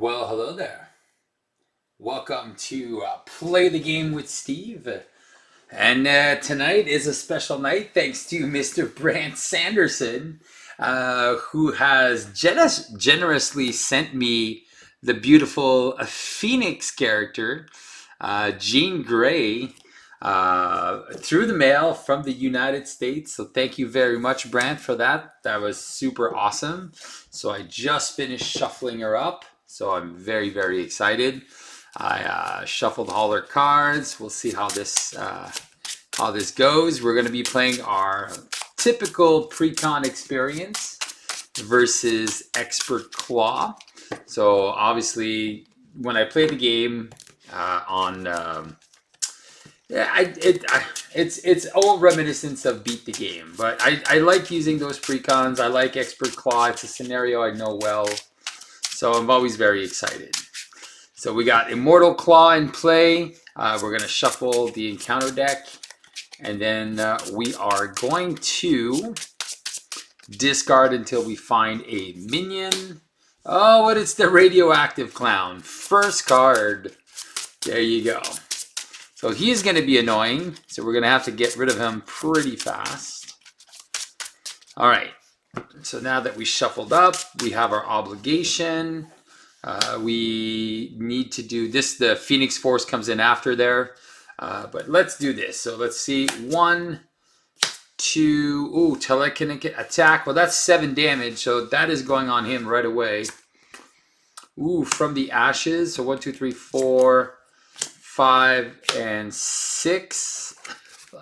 Well, hello there. Welcome to Play the Game with Steve. And tonight is a special night thanks to Mr. Brant Sanderson, who has generously sent me the beautiful Phoenix character, Jean Grey, through the mail from the United States. So thank you very much, Brant, for that. That was super awesome. So I just finished shuffling her up. So I'm very, very excited. I shuffled all her cards. We'll see how this goes. We're going to be playing our typical pre-con experience versus expert claw. So obviously, when I play the game it's all reminiscence of Beat the Game, but I like using those pre-cons. I like expert claw. It's a scenario I know well. So I'm always very excited. So we got Immortal Claw in play. We're going to shuffle the encounter deck. And then we are going to discard until we find a minion. Oh, but it's the Radioactive Clown. First card. There you go. So he's going to be annoying. So we're going to have to get rid of him pretty fast. All right. So now that we shuffled up, we have our obligation. We need to do this. The Phoenix Force comes in after there. But let's do this. So let's see. 1, 2. Ooh, telekinetic attack. Well, that's 7 damage. So that is going on him right away. Ooh, from the ashes. So 1, 2, 3, 4, 5, and 6.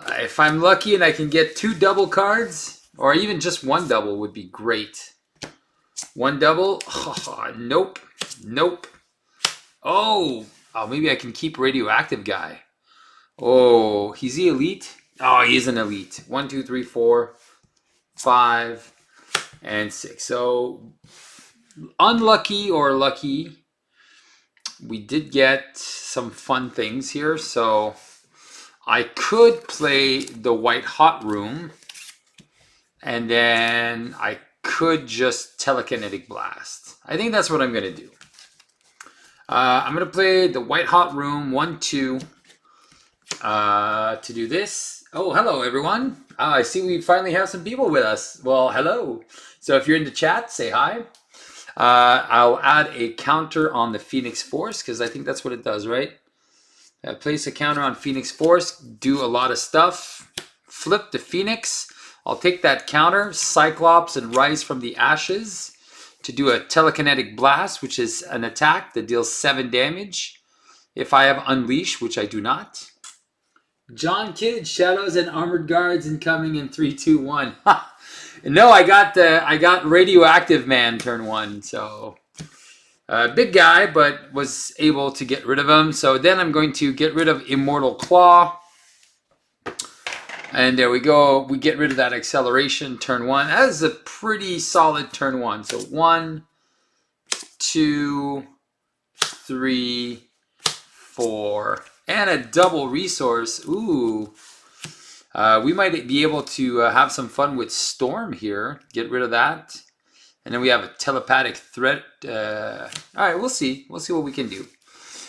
If I'm lucky and I can get 2 double cards, or even just 1 double would be great. 1 double? Oh, nope. Nope. Oh, maybe I can keep Radioactive Guy. Oh, he's the elite? Oh, he's an elite. 1, 2, 3, 4, 5, and 6. So, unlucky or lucky, we did get some fun things here. So, I could play the White Hot Room. And then I could just Telekinetic Blast. I think that's what I'm going to do. I'm going to play the White Hot Room 1, 2 to do this. Oh, hello, everyone. I see we finally have some people with us. Well, hello. So if you're in the chat, say hi. I'll add a counter on the Phoenix Force because I think that's what it does, right? Place a counter on Phoenix Force, do a lot of stuff. Flip the Phoenix. I'll take that counter, Cyclops, and Rise from the Ashes to do a Telekinetic Blast, which is an attack that deals 7 damage. If I have Unleash, which I do not. John Kidd, Shadows and Armored Guards incoming in 3, 2, 1. No, I got Radioactive Man turn 1. So big guy, but was able to get rid of him. So then I'm going to get rid of Immortal Claw. And there we go. We get rid of that acceleration, turn 1. That is a pretty solid turn 1. So 1, 2, 3, 4, and a double resource. Ooh. We might be able to have some fun with Storm here. Get rid of that. And then we have a telepathic threat. All right, we'll see. We'll see what we can do.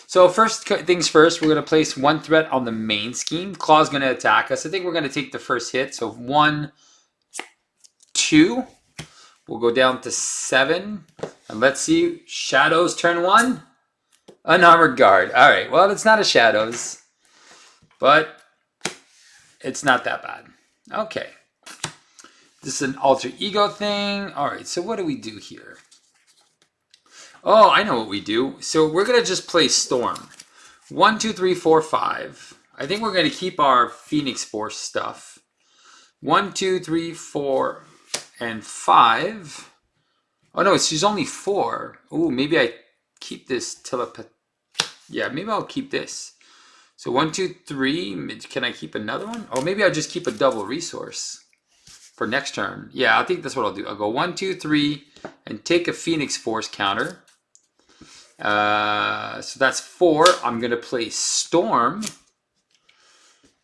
So first things first, we're going to place 1 threat on the main scheme. Claw's going to attack us. I think we're going to take the first hit. So 1, 2. We'll go down to 7. And let's see. Shadows turn 1. Unarmored Guard. All right. Well, it's not a Shadows. But it's not that bad. Okay. This is an alter ego thing. All right. So what do we do here? Oh, I know what we do. So we're going to just play Storm. 1, 2, 3, 4, 5. I think we're going to keep our Phoenix Force stuff. 1, 2, 3, 4, and 5. Oh, no, she's only 4. Ooh, maybe I keep this telepath. Yeah, maybe I'll keep this. So 1, 2, 3. Can I keep another one? Oh, maybe I'll just keep a double resource for next turn. Yeah, I think that's what I'll do. I'll go 1, 2, 3, and take a Phoenix Force counter. So that's 4. I'm going to play Storm.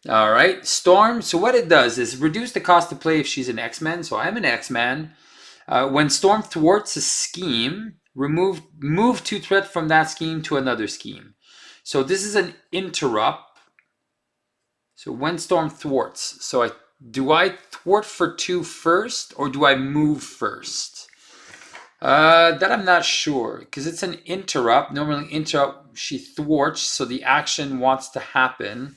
All right, Storm. So what it does is reduce the cost to play if she's an X-Men. So I'm an X-Men. When Storm thwarts a scheme, move 2 threat from that scheme to another scheme. So this is an interrupt. So when storm thwarts. So do I thwart for 2 first, or do I move first? That I'm not sure, because it's an interrupt. Normally interrupt, she thwarts, so the action wants to happen.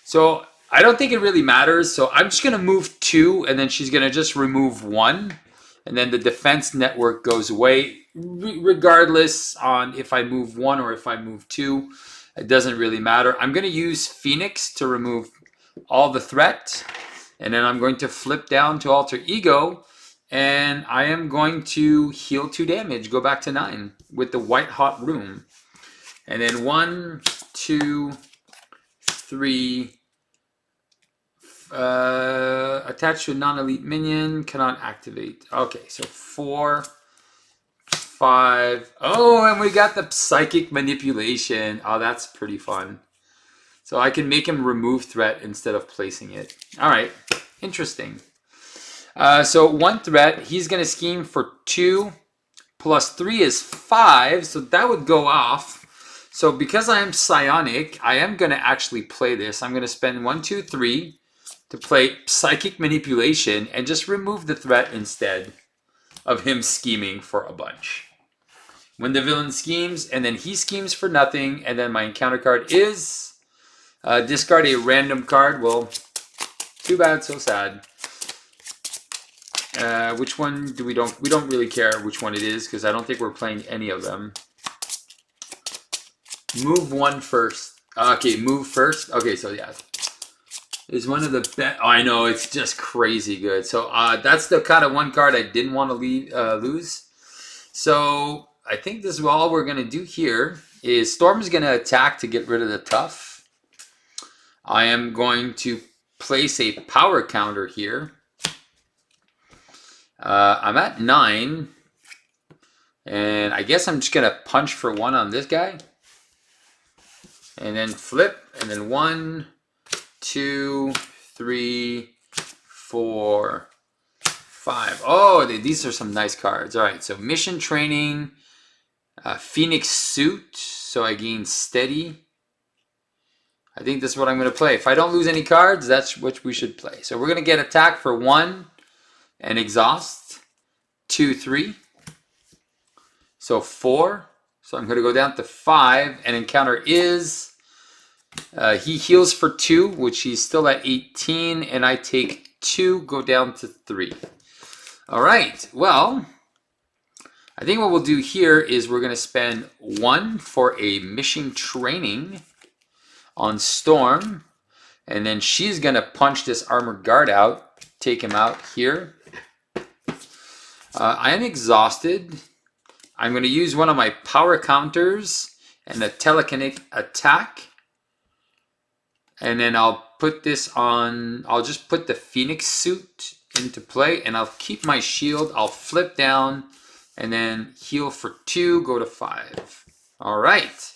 So I don't think it really matters. So I'm just going to move 2, and then she's going to just remove 1. And then the defense network goes away, regardless on if I move 1 or if I move 2. It doesn't really matter. I'm going to use Phoenix to remove all the threat. And then I'm going to flip down to Alter Ego. And I am going to heal 2 damage, go back to 9 with the White Hot Room. And then 1, 2, 3. Attached to a non-elite minion, cannot activate. Okay, so 4, 5. Oh, and we got the Psychic Manipulation. Oh, that's pretty fun. So I can make him remove threat instead of placing it. All right, interesting. So 1 threat, he's going to scheme for 2, plus 3 is 5, so that would go off. So because I am psionic, I am going to actually play this. I'm going to spend 1, 2, 3 to play Psychic Manipulation and just remove the threat instead of him scheming for a bunch. When the villain schemes, and then he schemes for nothing, and then my encounter card is discard a random card. Well, too bad, so sad. Which one do we don't really care which one it is, because I don't think we're playing any of them. Move 1 first. Okay, move first. Okay, so yeah, is one of the best. Oh, I know, it's just crazy good. So that's the kind of 1 card I didn't want to lose. So I think this is all we're gonna do here. Is Storm is gonna attack to get rid of the tough. I am going to place a power counter here. I'm at 9, and I guess I'm just gonna punch for 1 on this guy, and then flip, and then 1, 2, 3, 4, 5. Oh, these are some nice cards. All right, so mission training, Phoenix suit, so I gain steady. I think that's what I'm gonna play. If I don't lose any cards, that's what we should play. So we're gonna get attack for 1. And exhaust, 2, 3. So 4. So I'm going to go down to 5. And encounter is, he heals for 2, which he's still at 18. And I take 2, go down to 3. All right. Well, I think what we'll do here is we're going to spend 1 for a mission training on Storm. And then she's going to punch this armored guard out, take him out here. I am exhausted. I'm going to use one of my power counters and a telekinetic attack. And then I'll put this on, I'll just put the Phoenix suit into play, and I'll keep my shield. I'll flip down and then heal for 2, go to 5. All right.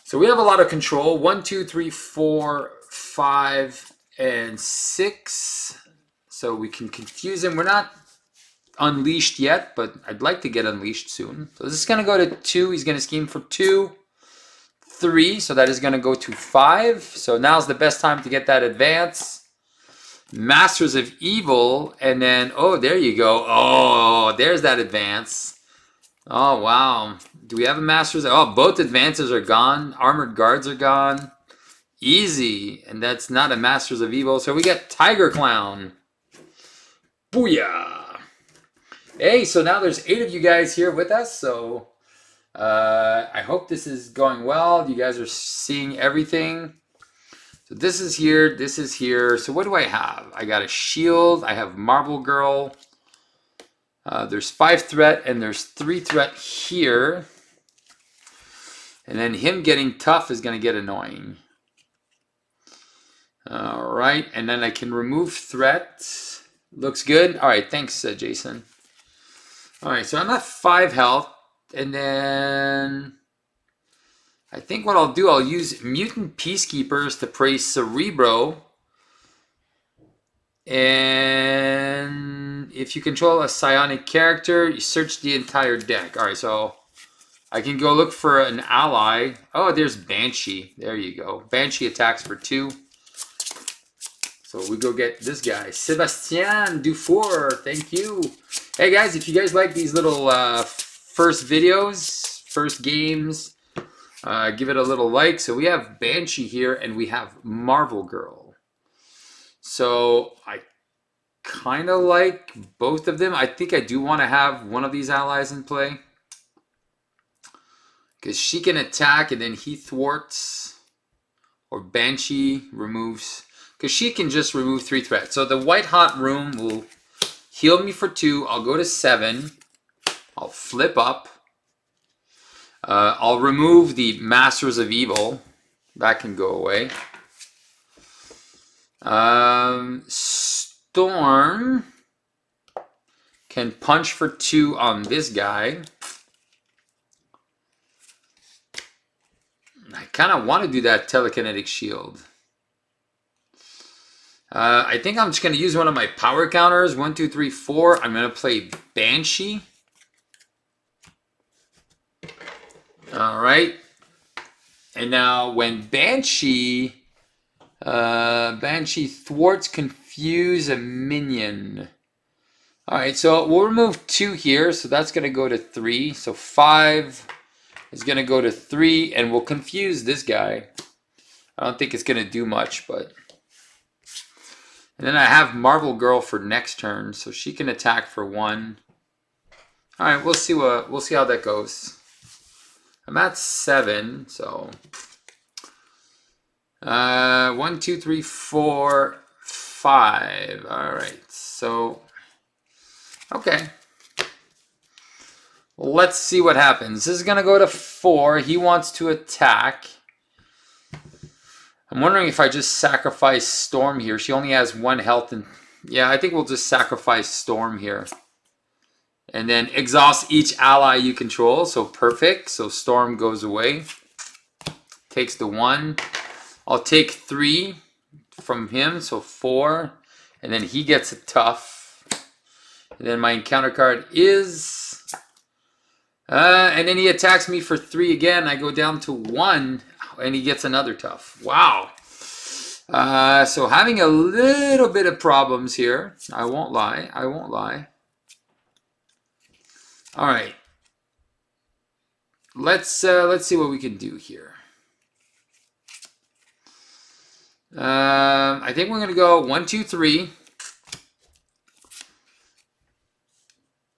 So we have a lot of control. 1, 2, 3, 4, 5, and 6. So we can confuse him. We're not unleashed yet, but I'd like to get unleashed soon. So this is going to go to 2. He's going to scheme for 2, 3. So that is going to go to 5. So now's the best time to get that advance. Masters of Evil. And then, oh, there you go. Oh, there's that advance. Oh, wow. Do we have a Masters? Oh, both advances are gone. Armored guards are gone. Easy. And that's not a Masters of Evil. So we get Tiger Clown. Booyah. Hey, so now there's 8 of you guys here with us. So I hope this is going well. You guys are seeing everything. So this is here. This is here. So what do I have? I got a shield. I have Marble Girl. There's 5 threat and there's 3 threat here. And then him getting tough is going to get annoying. All right. And then I can remove threat. Looks good. All right. Thanks, Jason. All right. So I'm at 5 health. And then I think what I'll do, I'll use Mutant Peacekeepers to play Cerebro. And then if you control a psionic character, you search the entire deck. All right, so I can go look for an ally. Oh, there's Banshee. There you go. Banshee attacks for 2. So we go get this guy, Sebastian Dufour. Thank you. Hey guys, if you guys like these little first videos, first games, give it a little like. So we have Banshee here, and we have Marvel Girl. So I kind of like both of them. I think I do want to have one of these allies in play, because she can attack and then he thwarts, or Banshee removes, because she can just remove 3 threats. So the White Hot Room will heal me for 2. I'll go to 7. I'll flip up. I'll remove the Masters of Evil. That can go away. Storm can punch for 2 on this guy. I kind of want to do that telekinetic shield. I think I'm just going to use one of my power counters. 1, 2, 3, 4. I'm going to play Banshee. All right. And now when Banshee thwarts, confuse a minion. All right, so we'll remove 2 here. So that's going to go to 3. So 5 is going to go to 3, and we'll confuse this guy. I don't think it's going to do much, but... And then I have Marvel Girl for next turn, so she can attack for 1. All right, we'll see how that goes. I'm at 7, so 1, 2, 3, 4, 5. All right, so okay. Let's see what happens. This is gonna go to 4. He wants to attack. I'm wondering if I just sacrifice Storm here. She only has 1 health, and yeah, I think we'll just sacrifice Storm here. And then exhaust each ally you control. So perfect. So Storm goes away. Takes the 1. I'll take 3 from him. So 4. And then he gets a tough. And then my encounter card is... and then he attacks me for 3 again. I go down to 1. And he gets another tough. Wow. So having a little bit of problems here. I won't lie. I won't lie. All right. Let's see what we can do here. I think we're going to go 1, 2, 3.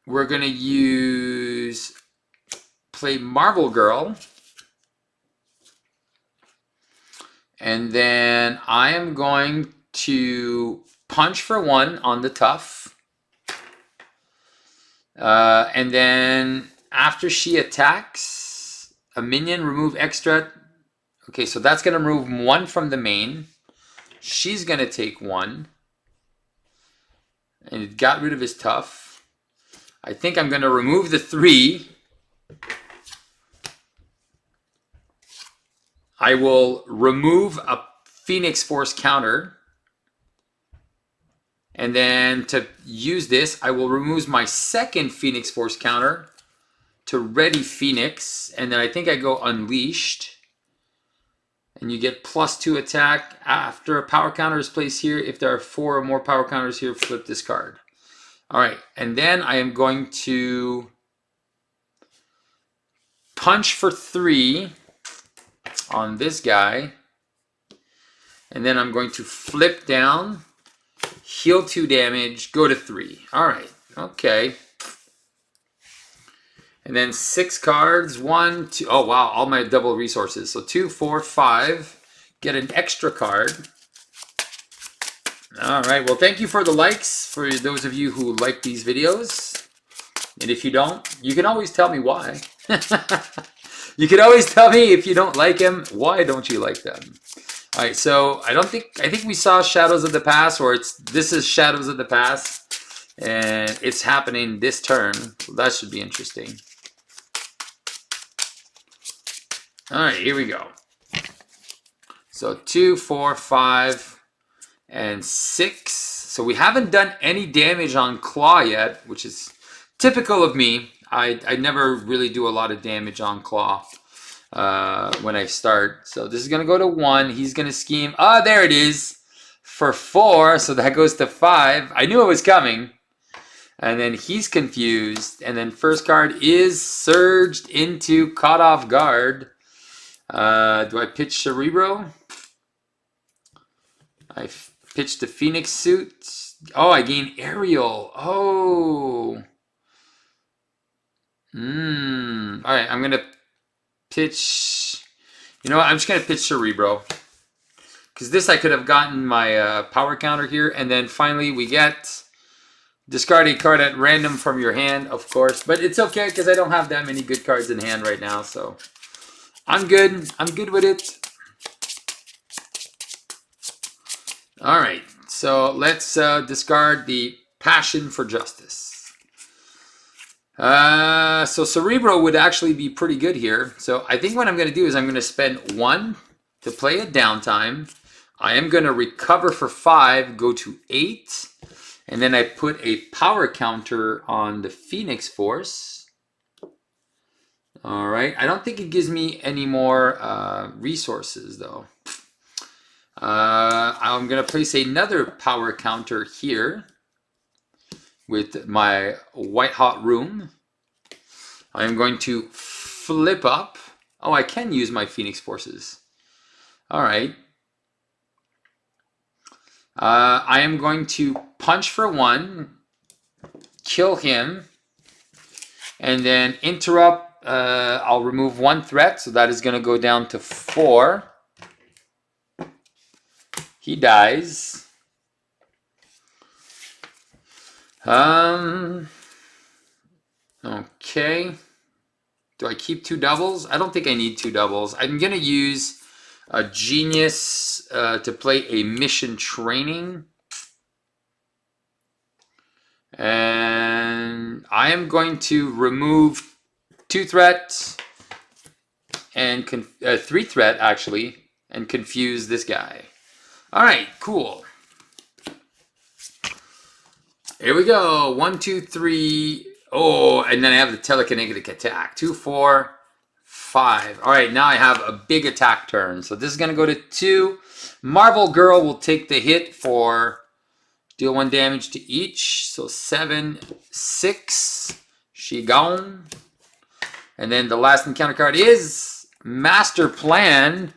We're going to play Marvel Girl. And then I am going to punch for 1 on the tough. And then after she attacks a minion, remove extra. Okay, so that's going to remove 1 from the main. She's going to take 1. And it got rid of his tough. I think I'm going to remove the 3. I will remove a Phoenix Force counter. And then to use this, I will remove my second Phoenix Force counter to ready Phoenix. And then I think I go Unleashed. And you get +2 attack after a power counter is placed here. If there are 4 or more power counters here, flip this card. All right, and then I am going to punch for 3 on this guy. And then I'm going to flip down, heal 2 damage, go to 3. All right, okay. And then 6 cards, 1, 2, oh wow, all my double resources. So 2, 4, 5, get an extra card. All right, well, thank you for the likes, for those of you who like these videos. And if you don't, you can always tell me why. You can always tell me if you don't like them, why don't you like them? All right, so I think we saw Shadows of the Past, or this is Shadows of the Past, and it's happening this turn. So that should be interesting. All right, here we go. So 2, 4, 5, and 6. So we haven't done any damage on Claw yet, which is typical of me. I never really do a lot of damage on Claw when I start. So this is going to go to 1. He's going to scheme. Ah, there it is. For 4. So that goes to 5. I knew it was coming. And then he's confused. And then first card is surged into caught off guard. Do I pitch Cerebro? I pitched the Phoenix suit. Oh, I gain Aerial. Oh. All right, I'm going to pitch. You know what? I'm just going to pitch Cerebro. Because this I could have gotten my power counter here. And then finally we get discard a card at random from your hand, of course. But it's okay because I don't have that many good cards in hand right now. So I'm good. I'm good with it. All right. So let's discard the Passion for Justice. So Cerebro would actually be pretty good here. So I think what I'm going to do is I'm going to spend 1 to play a downtime. I am going to recover for 5, go to 8. And then I put a power counter on the Phoenix Force. All right. I don't think it gives me any more resources, though. I'm going to place another power counter here with my White Hot Room. I'm going to flip up. Oh, I can use my Phoenix Forces. All right. I am going to punch for 1, kill him, and then interrupt. I'll remove 1 threat, so that is going to go down to 4. He dies. Okay. Do I keep 2 doubles? I don't think I need 2 doubles. I'm going to use a Genius to play a mission training. And I am going to remove 2 threats and 3 threat actually, and confuse this guy. All right, cool. Here we go. 1, 2, 3. Oh, and then I have the telekinetic attack. 2, 4, 5. All right, now I have a big attack turn. So this is going to go to 2. Marvel Girl will take the hit for deal 1 damage to each. So 7, 6. She gone. And then the last encounter card is Master Plan,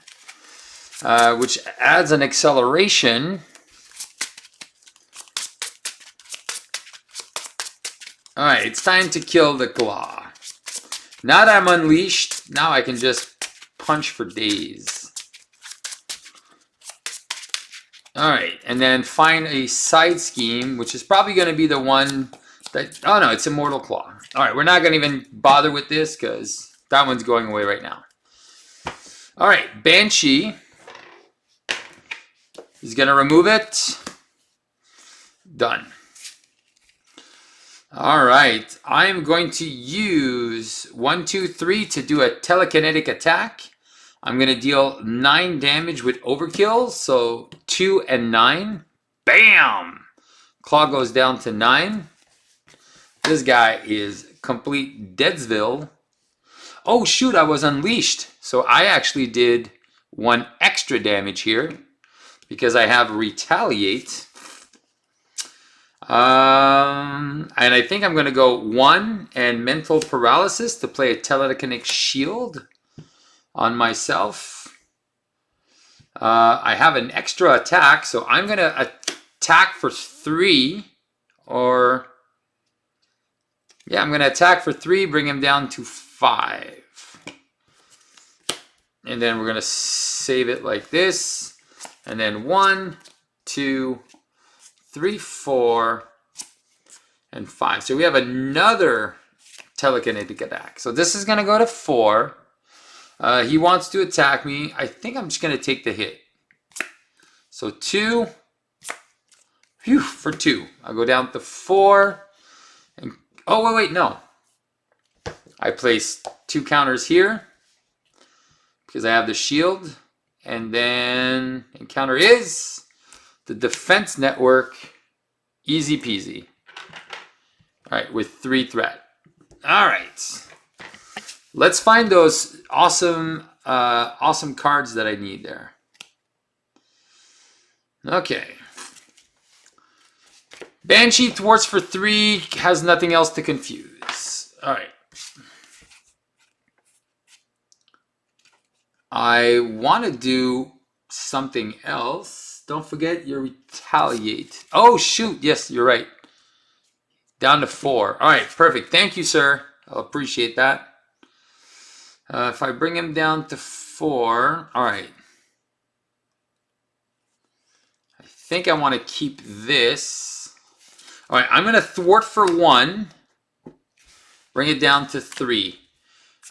which adds an acceleration. All right, it's time to kill the Klaw. Now that I'm unleashed, now I can just punch for days. All right, and then find a side scheme, which is probably going to be the one that... Oh, no, it's Immortal Claw. All right, we're not going to even bother with this because that one's going away right now. All right, Banshee. He's going to remove it. Done. All right, I'm going to use 1, 2, 3 to do a telekinetic attack. I'm going to deal 9 damage with overkill, so 2 and 9. Bam! Claw goes down to 9. This guy is complete Deadsville. Oh shoot, I was unleashed. So I actually did 1 extra damage here because I have Retaliate. And I think I'm going to go 1 and Mental Paralysis to play a Telekinetic Shield on myself. I have an extra attack, so I'm going to attack for 3. Or, yeah, I'm going to attack for 3, bring him down to 5. And then we're going to save it like this. And then 1, 2, 3, 4, and 5. So we have another telekinetic attack. So this is going to go to 4. He wants to attack me. I think I'm just going to take the hit. So 2. Phew, for 2. I'll go down to 4. And, oh, wait, no. I place 2 counters here because I have the shield. And then encounter is the Defense Network. Easy peasy. All right, with 3 threat. All right. Let's find those awesome, awesome cards that I need there. Okay. Banshee thwarts for 3, has nothing else to confuse. All right. I want to do something else. Don't forget your retaliate. Oh, shoot. Yes, you're right. Down to 4. All right, perfect. Thank you, sir. I'll appreciate that. If I bring him down to 4, all right. I think I want to keep this. All right, I'm going to thwart for 1. Bring it down to 3.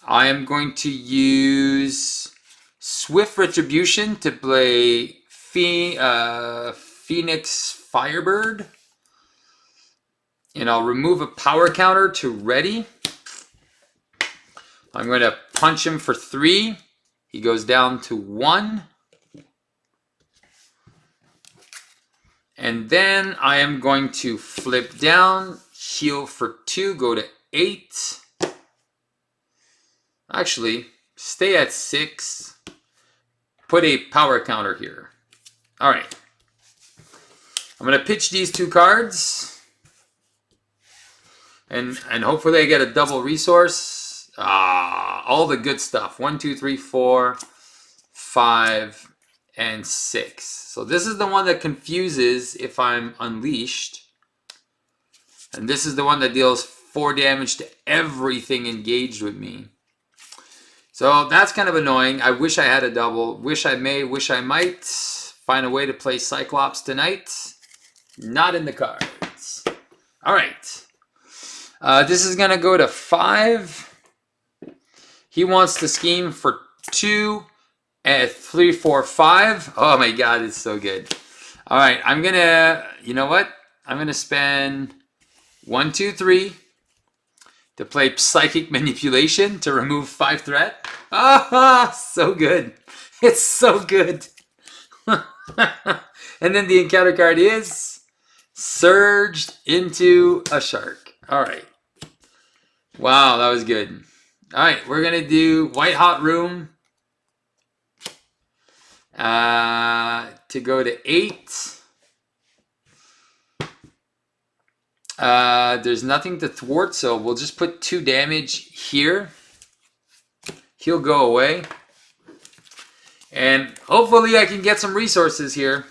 I am going to use Swift Retribution to play Phoenix Firebird. And I'll remove a power counter to ready. I'm going to punch him for 3. He goes down to 1. And then I am going to flip down, heal for 2, go to 8. Actually, stay at 6. Put a power counter here. All right. I'm going to pitch these 2 cards. And hopefully I get a double resource. All the good stuff. 1, 2, 3, 4, 5, and 6. So this is the one that confuses if I'm unleashed. And this is the one that deals 4 damage to everything engaged with me. So that's kind of annoying. I wish I had a double. Wish I may, wish I might. Find a way to play Cyclops tonight. Not in the cards. All right. This is going to go to 5. He wants to scheme for 2 and 3, 4, 5. Oh my God, it's so good. All right, I'm going to, you know what? I'm going to spend 1, 2, 3 to play Psychic Manipulation to remove 5 threat. Ah, so good. It's so good. And then the encounter card is Surged into a Shark. All right. Wow, that was good. All right, we're going to do White Hot Room to go to 8. There's nothing to thwart, so we'll just put 2 damage here. He'll go away. And hopefully I can get some resources here.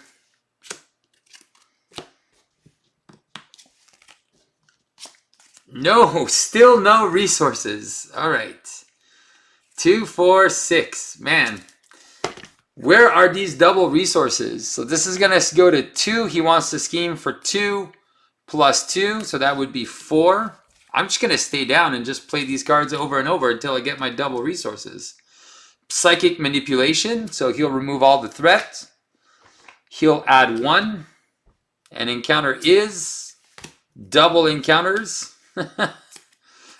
No, still no resources. All right. 2, 4, 6. Man, where are these double resources? So this is going to go to 2. He wants to scheme for 2 plus 2. So that would be 4. I'm just going to stay down and just play these cards over and over until I get my double resources. Psychic Manipulation. So he'll remove all the threat. He'll add 1. And encounter is double encounters.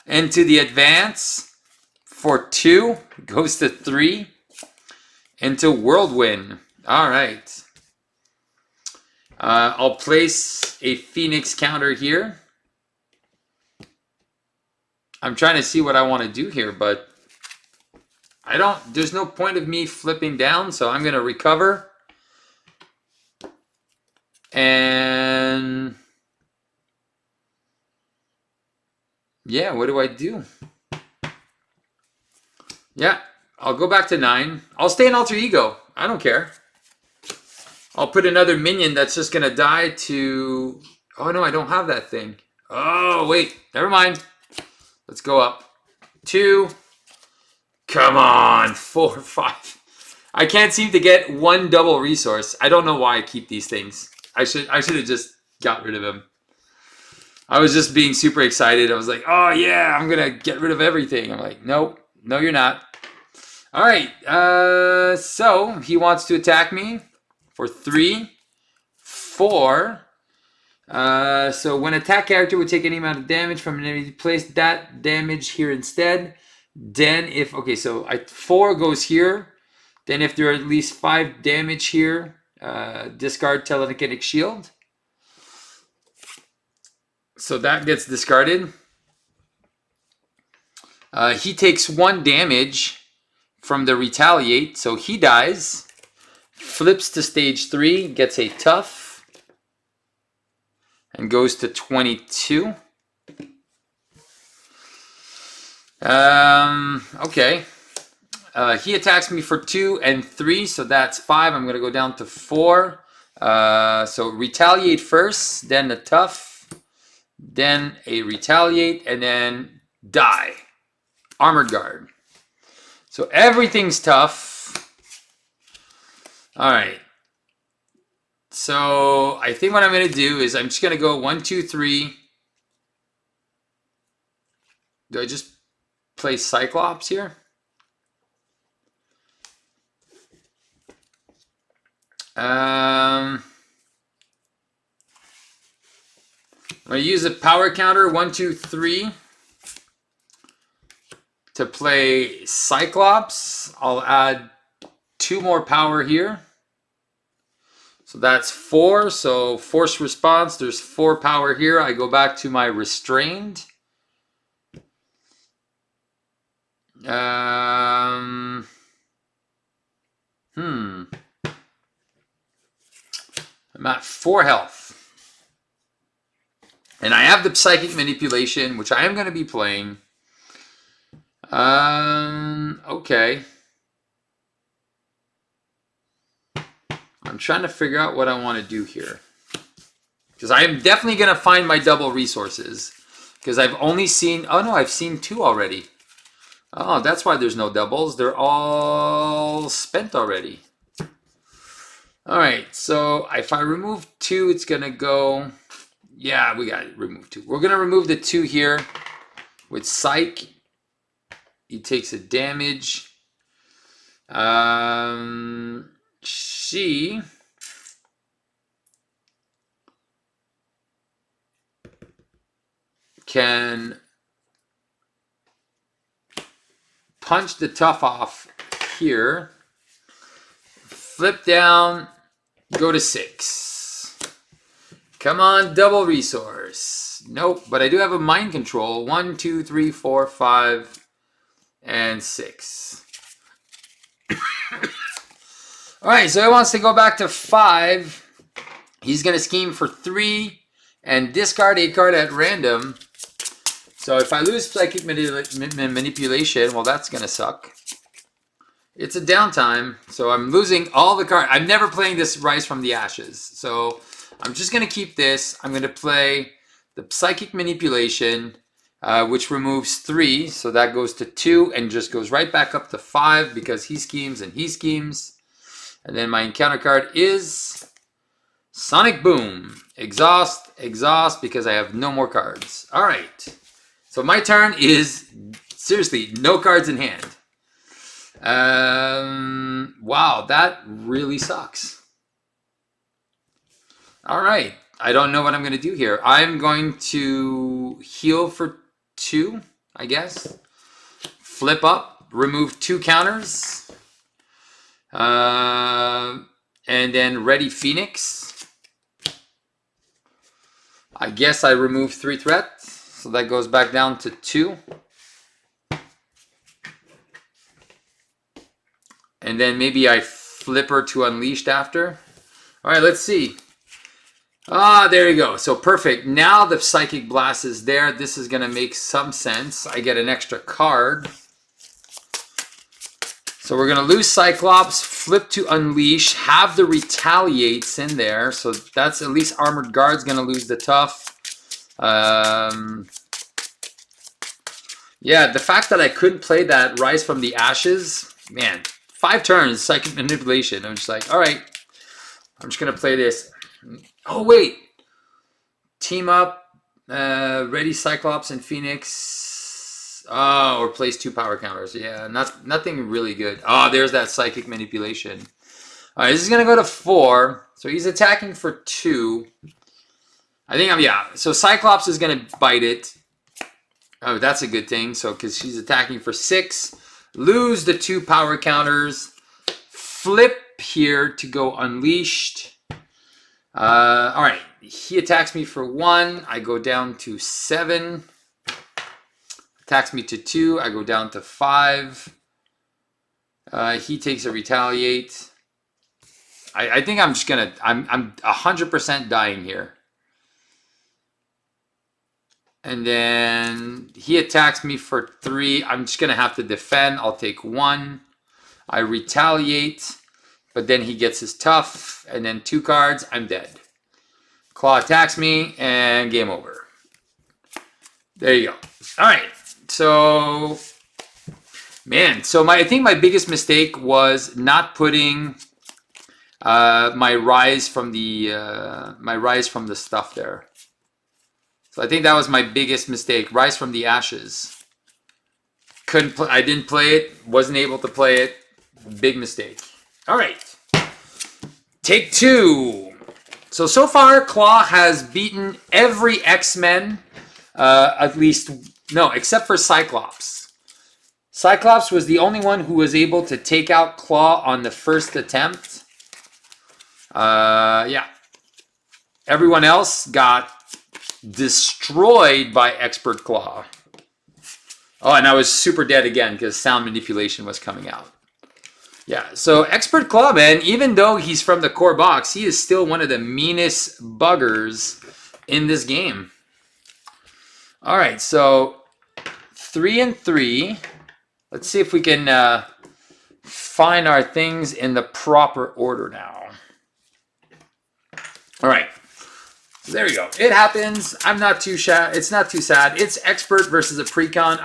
Into the advance for 2 goes to 3 into Whirlwind. All right. I'll place a Phoenix counter here. I'm trying to see what I want to do here, but there's no point of me flipping down, so I'm going to recover. And yeah, what do I do? Yeah, I'll go back to 9. I'll stay in Alter Ego. I don't care. I'll put another minion that's just going to die to... Oh, no, I don't have that thing. Oh, wait. Never mind. Let's go up. 2. Come on. 4, 5. I can't seem to get 1 double resource. I don't know why I keep these things. I should have just got rid of them. I was just being super excited. I was like, oh, yeah, I'm going to get rid of everything. I'm like, nope. No, you're not. All right. So he wants to attack me for 3, 4. So when attack character would take any amount of damage from an enemy, place that damage here instead. Then if, okay, so 4 goes here. Then if there are at least 5 damage here, discard Telekinetic Shield. So that gets discarded. He takes 1 damage from the retaliate, so he dies. Flips to stage 3, gets a tough, and goes to 22. Okay. He attacks me for 2 and 3, so that's 5. I'm going to go down to 4. So retaliate first, then a tough, then a retaliate, and then die. Armored guard. So everything's tough. All right. So I think what I'm going to do is I'm just going to go 1, 2, 3. Do I just play Cyclops here? I'm going to use a power counter 1, 2, 3 to play Cyclops. I'll add 2 more power here. So that's 4. So force response, there's 4 power here. I go back to my restrained. I'm at 4 health. And I have the psychic manipulation, which I am going to be playing. Okay. I'm trying to figure out what I want to do here. Because I am definitely going to find my double resources. Because I've only seen... Oh, no, I've seen 2 already. Oh, that's why there's no doubles. They're all spent already. All right, so if I remove 2, it's going to go... Yeah, we got to remove 2. We're going to remove the 2 here with Psych. He takes a damage. She can punch the tough off here. Flip down, go to 6. Come on, double resource. Nope, but I do have a mind control. 1, 2, 3, 4, 5, and 6. All right, so he wants to go back to 5. He's going to scheme for 3 and discard a card at random. So if I lose psychic manipulation, well, that's going to suck. It's a downtime, so I'm losing all the cards. I'm never playing this Rise from the Ashes. So I'm just going to keep this. I'm going to play the psychic manipulation, which removes 3. So that goes to 2 and just goes right back up to 5 because he schemes and he schemes. And then my encounter card is Sonic Boom. Exhaust, exhaust, because I have no more cards. All right. So my turn is, seriously, no cards in hand. Wow, that really sucks. All right. I don't know what I'm going to do here. I'm going to heal for 2, I guess. Flip up, remove 2 counters. And then Ready Phoenix. I guess I remove 3 threats. So that goes back down to 2. And then maybe I flip her to Unleashed after. All right, let's see. Ah, there you go. So perfect. Now the Psychic Blast is there. This is going to make some sense. I get an extra card. So we're going to lose Cyclops, flip to Unleash, have the Retaliates in there. So that's at least Armored Guard's going to lose the tough. Yeah, the fact that I couldn't play that Rise from the Ashes, man, 5 turns, Psychic Manipulation. I'm just like, all right, I'm just going to play this. Oh, wait. Team up, Ready Cyclops and Phoenix. Oh, or plays 2 power counters. Yeah, nothing really good. Oh, there's that Psychic Manipulation. All right, this is going to go to 4. So he's attacking for 2. I think yeah. So Cyclops is going to bite it. Oh, that's a good thing. So because she's attacking for 6. Lose the 2 power counters. Flip here to go Unleashed. All right, he attacks me for 1. I go down to 7. Attacks me to 2. I go down to 5. He takes a retaliate. I think I'm just gonna. I'm 100% dying here. And then he attacks me for 3. I'm just gonna have to defend. I'll take 1. I retaliate, but then he gets his tough, and then 2 cards. I'm dead. Claw attacks me, and game over. There you go. All right. So, man. So I think my biggest mistake was not putting my rise from the stuff there. So I think that was my biggest mistake. Rise from the Ashes. I didn't play it. Wasn't able to play it. Big mistake. All right. Take 2. So far, Claw has beaten every X-Men, at least, no, except for Cyclops. Cyclops was the only one who was able to take out Claw on the first attempt. Yeah. Everyone else got destroyed by Expert Claw. Oh, and I was super dead again because sound manipulation was coming out. Yeah, so Expert Claw, man, even though he's from the core box, he is still one of the meanest buggers in this game. All right, so 3 and 3. Let's see if we can find our things in the proper order now. All right. So there you go. It happens. I'm not too sad. It's not too sad. It's Expert versus a Precon.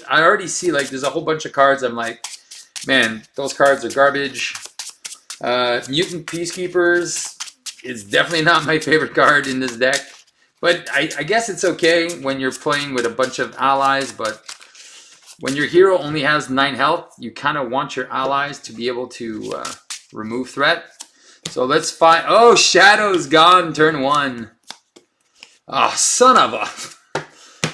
I already see like there's a whole bunch of cards. I'm like, man, those cards are garbage. Mutant Peacekeepers is definitely not my favorite card in this deck. But I guess it's okay when you're playing with a bunch of allies. But when your hero only has 9 health, you kind of want your allies to be able to remove threat. So let's find... Oh, Shadow's gone turn 1. Oh, son of a...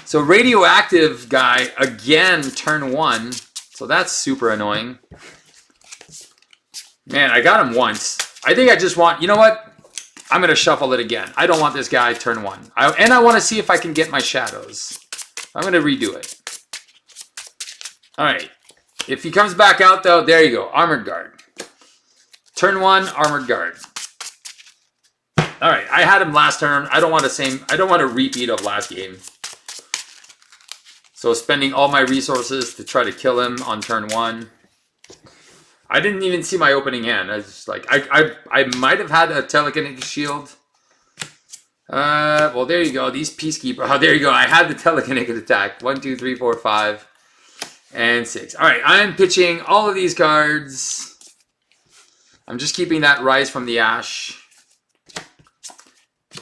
So Radioactive guy again turn 1. So that's super annoying. Man, I got him once. I think I just want... You know what? I'm going to shuffle it again. I don't want this guy turn 1. And I want to see if I can get my shadows. I'm going to redo it. All right. If he comes back out, though, there you go. Armored Guard. Turn 1, Armored Guard. All right, I had him last turn. I don't want a repeat of last game. So spending all my resources to try to kill him on turn 1. I didn't even see my opening hand. I was just like, I might have had a telekinetic shield. Well, there you go. These Peacekeeper. Oh, there you go. I had the telekinetic attack. 1, 2, 3, 4, 5, and 6. All right, I'm pitching all of these cards. I'm just keeping that Rise from the Ash.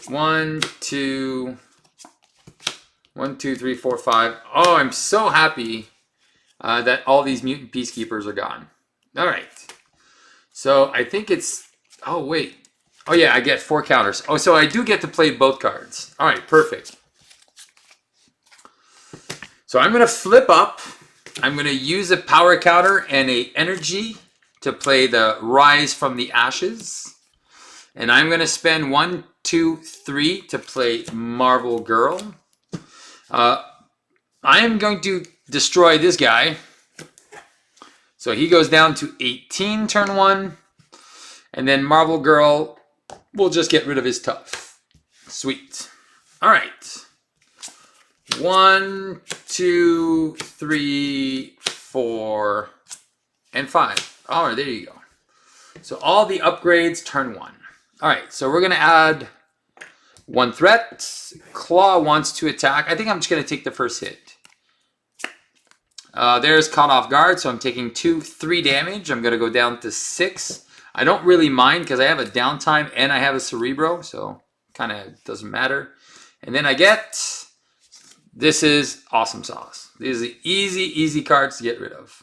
1, 2, 3, 4, 5. Oh, I'm so happy that all these Mutant Peacekeepers are gone. All right. So I think it's... Oh, wait. Oh, yeah, I get 4 counters. Oh, so I do get to play both cards. All right, perfect. So I'm going to flip up. I'm going to use a power counter and a energy to play the Rise from the Ashes. And I'm going to spend 1, 2, 3 to play Marvel Girl. I am going to destroy this guy. So he goes down to 18 turn 1. And then Marvel Girl will just get rid of his tough. Sweet. All right. 1, 2, 3, 4, and 5. All right, there you go. So all the upgrades turn 1. All right, so we're going to add 1 threat. Claw wants to attack. I think I'm just going to take the first hit. There's Caught Off Guard, so I'm taking 2, 3 damage. I'm going to go down to 6. I don't really mind because I have a downtime and I have a Cerebro, so kind of doesn't matter. And then I get... This is Awesome Sauce. These are the easy cards to get rid of.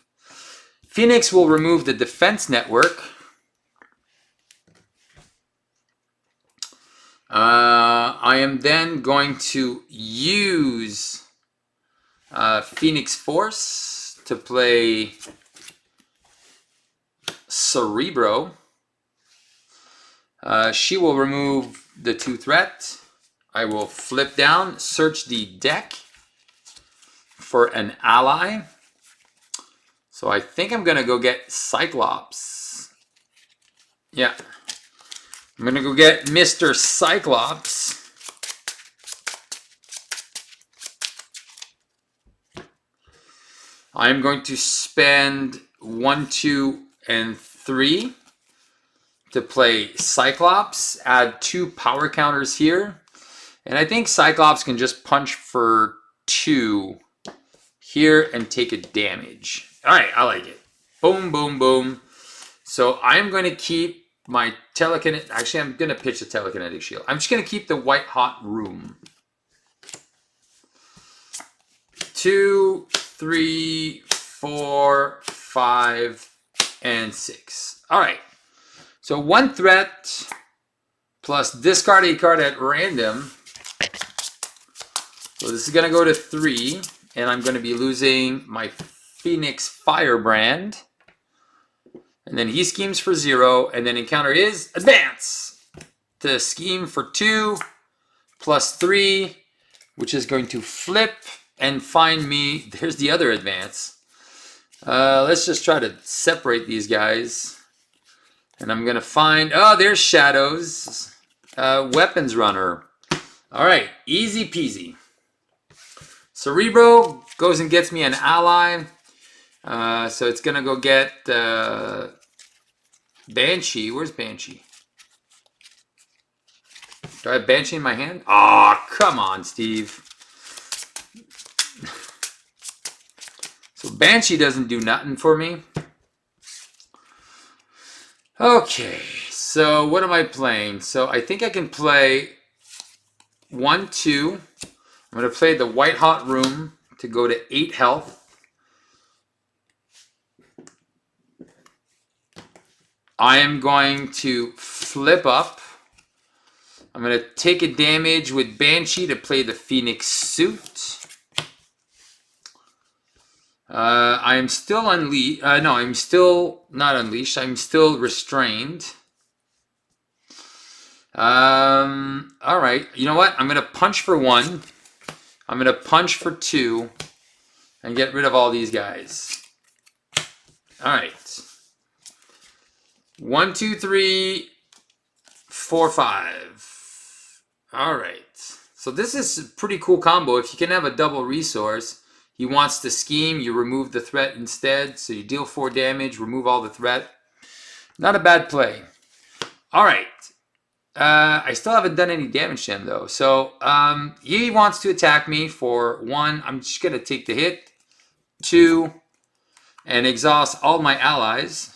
Phoenix will remove the defense network. I am then going to use Phoenix Force to play Cerebro. She will remove the 2 threat. I will flip down, search the deck for an ally. So I think I'm going to go get Cyclops. Yeah. I'm going to go get Mr. Cyclops. I'm going to spend 1, 2, and 3 to play Cyclops. Add 2 power counters here. And I think Cyclops can just punch for 2 here and take a damage. All right, I like it. Boom, boom, boom. So I'm going to keep my telekinetic. Actually, I'm going to pitch the telekinetic shield. I'm just going to keep the white hot room. 2, 3, 4, 5, and 6. All right. So 1 threat plus discard a card at random. So this is going to go to 3, and I'm going to be losing my Phoenix Firebrand. And then he schemes for 0, and then encounter is advance to scheme for 2 plus 3, which is going to flip and find me. There's the other advance. Let's just try to separate these guys. And I'm going to find, oh, there's Shadows. Weapons Runner. All right, easy peasy. Cerebro goes and gets me an ally. So it's going to go get Banshee. Where's Banshee? Do I have Banshee in my hand? Aw, oh, come on, Steve. So Banshee doesn't do nothing for me. Okay, so what am I playing? So I think I can play 1, 2. I'm going to play the White Hot Room to go to 8 health. I am going to flip up. I'm going to take a damage with Banshee to play the Phoenix Suit. I am still unleashed. No, I'm still not unleashed. I'm still restrained. All right. You know what? I'm going to punch for 1. I'm going to punch for 2 and get rid of all these guys. All right. 1, 2, 3, 4, 5. All right. So this is a pretty cool combo. If you can have a double resource, he wants to scheme, you remove the threat instead. So you deal 4 damage, remove all the threat. Not a bad play. All right. I still haven't done any damage to him though. So he wants to attack me for 1. I'm just going to take the hit. 2. And exhaust all my allies.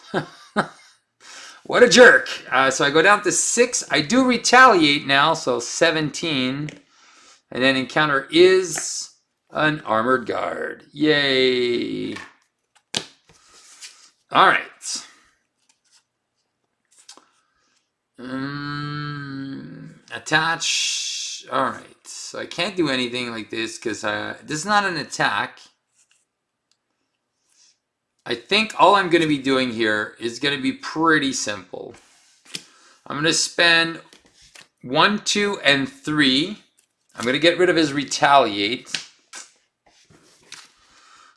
What a jerk. So I go down to 6. I do retaliate now, so 17. And then encounter is an armored guard. Yay. All right. Attach. All right. So I can't do anything like this because this is not an attack. I think all I'm going to be doing here is going to be pretty simple. I'm going to spend 1, 2, and 3. I'm going to get rid of his retaliate.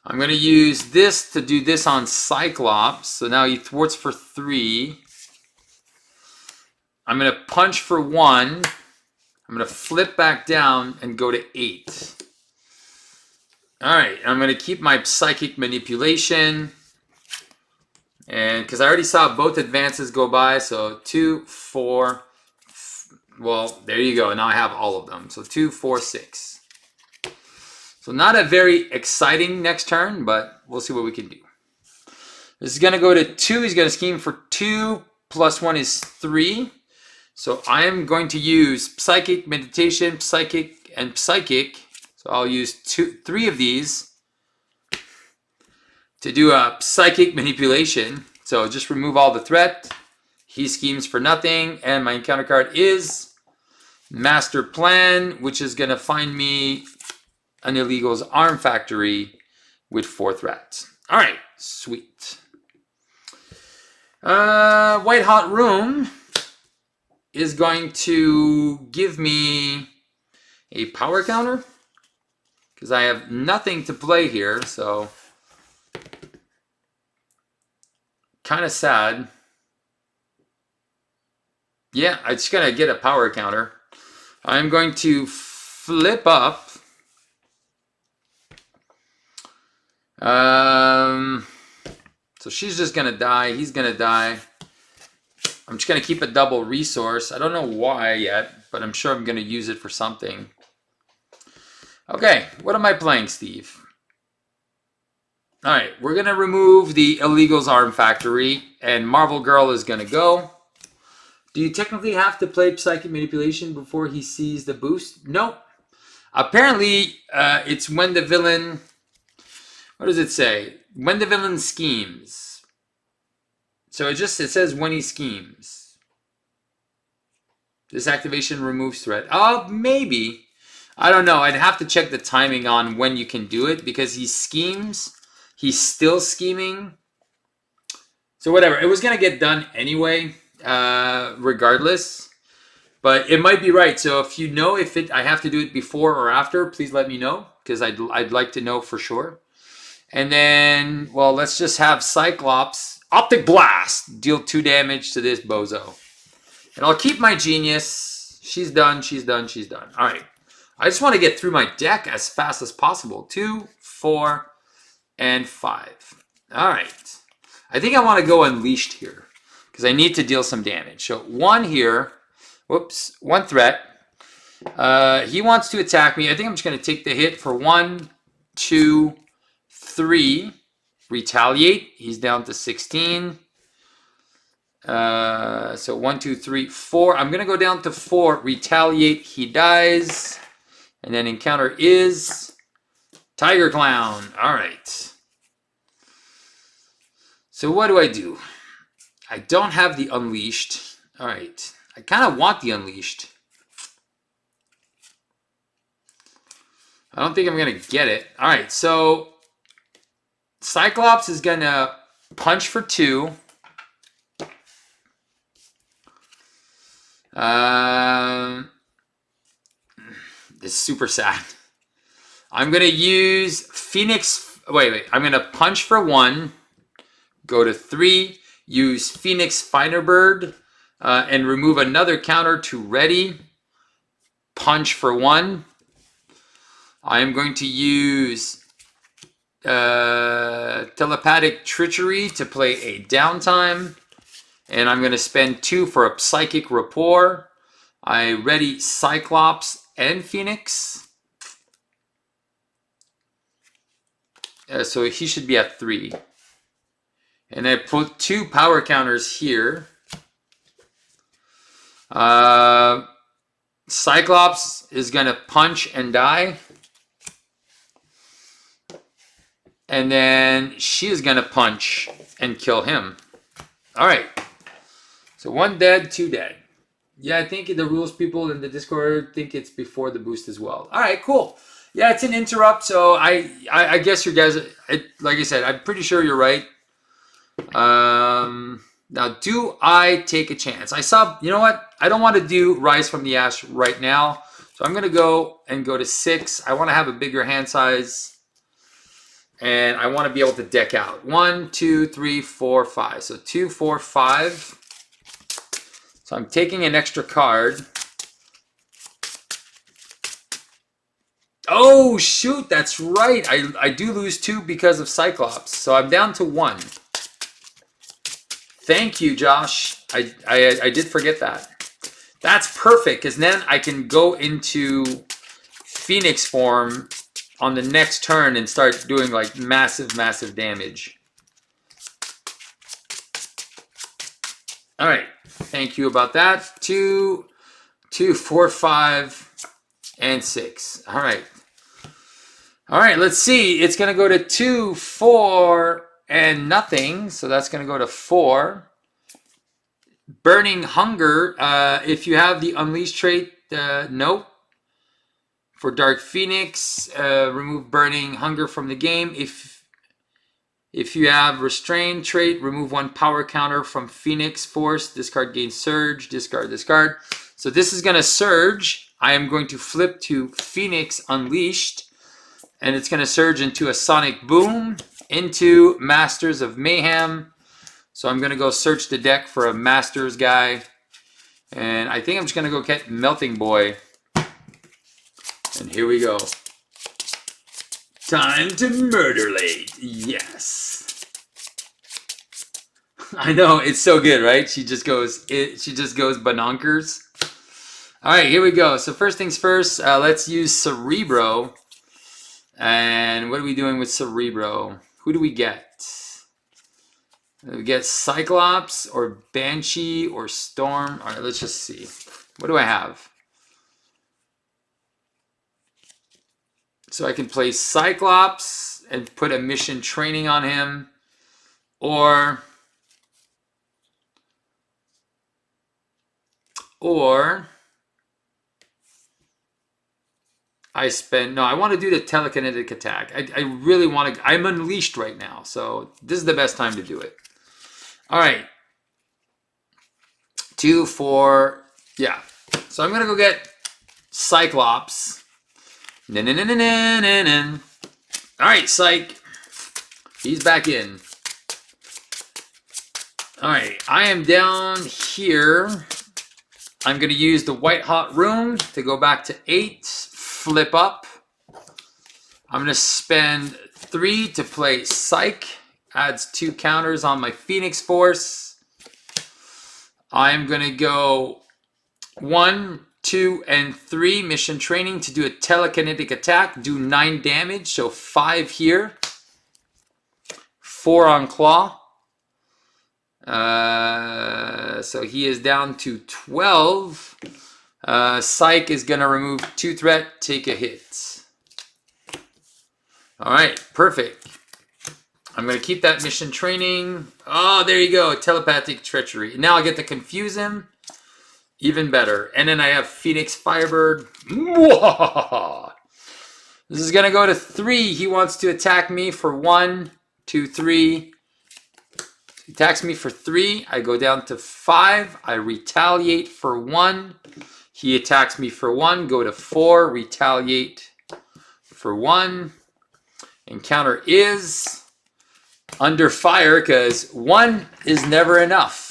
I'm going to use this to do this on Cyclops. So now he thwarts for 3. I'm going to punch for 1. I'm going to flip back down and go to 8. All right, I'm going to keep my psychic manipulation. And because I already saw both advances go by, so 2, 4, well, there you go. Now I have all of them. So 2, 4, 6. So not a very exciting next turn, but we'll see what we can do. This is going to go to 2. He's going to scheme for 2 plus 1 is 3. So I am going to use Psychic, Meditation, Psychic, and Psychic. So I'll use 3 of these to do a Psychic Manipulation. So just remove all the threat. He schemes for nothing. And my encounter card is Master Plan, which is going to find me an Illegal's Arm Factory with 4 threats. All right, sweet. White Hot Room. is going to give me a power counter because I have nothing to play here, so kind of sad. Yeah, I'm just gonna get a power counter. I'm going to flip up. So she's just gonna die. He's gonna die. I'm just gonna keep a double resource. I don't know why yet, but I'm sure I'm gonna use it for something. Okay, what am I playing, Steve? All right, we're gonna remove the Illegals Arm Factory, and Marvel Girl is gonna go. Do you technically have to play Psychic Manipulation before he sees the boost? Nope. Apparently, it's when the villain... What does it say? When the villain schemes. So it says when he schemes. This activation removes threat. Oh, maybe. I don't know. I'd have to check the timing on when you can do it because he schemes. He's still scheming. So whatever. It was going to get done anyway, regardless. But it might be right. So if you know if I have to do it before or after, please let me know because I'd like to know for sure. And then, well, let's just have Cyclops Optic Blast deal 2 damage to this bozo. And I'll keep my Genius. She's done, she's done, she's done. All right. I just want to get through my deck as fast as possible. 2, 4, and 5. All right. I think I want to go Unleashed here because I need to deal some damage. So 1 here. Whoops. 1 threat. He wants to attack me. I think I'm just going to take the hit for 1, 2, 3, retaliate. He's down to 16. So 1, 2, 3, 4. I'm going to go down to 4, retaliate. He dies. And then encounter is Tiger Clown. All right. So what do? I don't have the Unleashed. All right. I kind of want the Unleashed. I don't think I'm going to get it. All right. So Cyclops is going to punch for 2. This is super sad. I'm going to use Phoenix. Wait. I'm going to punch for 1. Go to 3. Use Phoenix Firebird. And remove another counter to ready. Punch for 1. I am going to use Telepathic Treachery to play a downtime. And I'm going to spend 2 for a Psychic Rapport. I ready Cyclops and Phoenix. So he should be at 3. And I put 2 power counters here. Cyclops is going to punch and die. And then she is going to punch and kill him. All right. So 1 dead, 2 dead. Yeah, I think the rules people in the Discord think it's before the boost as well. All right, cool. Yeah, it's an interrupt. So I guess you guys, like I said, I'm pretty sure you're right. Now, do I take a chance? I saw, you know what? I don't want to do Rise from the Ash right now. So I'm going to go to 6. I want to have a bigger hand size. And I want to be able to deck out. 1, 2, 3, 4, 5. So 2, 4, 5. So I'm taking an extra card. Oh, shoot. That's right. I do lose 2 because of Cyclops. So I'm down to 1. Thank you, Josh. I did forget that. That's perfect, because then I can go into Phoenix form on the next turn and start doing like massive, massive damage. All right. Thank you about that. 2, 4, 5, and 6. All right. All right, let's see. It's going to go to 2, 4, and nothing. So that's going to go to 4. Burning Hunger. If you have the Unleash trait, nope. For Dark Phoenix, remove Burning Hunger from the game. If you have Restrain trait, remove 1 power counter from Phoenix Force. Discard gains Surge. Discard, discard. So this is going to Surge. I am going to flip to Phoenix Unleashed. And it's going to surge into a Sonic Boom, into Masters of Mayhem. So I'm going to go search the deck for a Masters guy. And I think I'm just going to go get Melting Boy. And here we go. Time to murderlate. Yes. I know, it's so good, right? She just goes bononkers. All right, here we go. So first things first, let's use Cerebro. And what are we doing with Cerebro? Who do we get? We get Cyclops or Banshee or Storm. All right, let's just see. What do I have? So I can play Cyclops and put a mission training on him. Or I want to do the telekinetic attack. I really want to, I'm unleashed right now. So this is the best time to do it. All right. 2, 4, yeah. So I'm going to go get Cyclops. All right, Psych. He's back in. All right, I am down here. I'm going to use the White Hot Room to go back to 8. Flip up. I'm going to spend 3 to play Psych. Adds 2 counters on my Phoenix Force. I'm going to go 1, 2, and 3 mission training to do a telekinetic attack. Do 9 damage, so 5 here. 4 on Claw. So he is down to 12. Psych is going to remove 2 threat, take a hit. All right, perfect. I'm going to keep that mission training. Oh, there you go, telepathic treachery. Now I get to confuse him. Even better. And then I have Phoenix Firebird. This is going to go to 3. He wants to attack me for 1, 2, 3. He attacks me for 3. I go down to 5. I retaliate for 1. He attacks me for 1. Go to 4. Retaliate for 1. Encounter is under fire because 1 is never enough.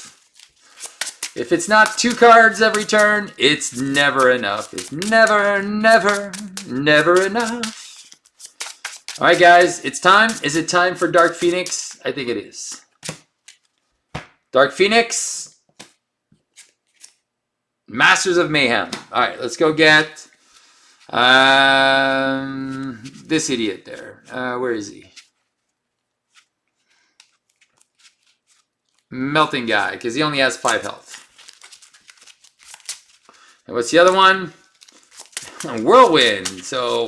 If it's not 2 cards every turn, it's never enough. It's never, never, never enough. All right, guys, it's time. Is it time for Dark Phoenix? I think it is. Dark Phoenix. Masters of Mayhem. All right, let's go get this idiot there. Where is he? Melting guy, because he only has 5 health. And what's the other one? Whirlwind. So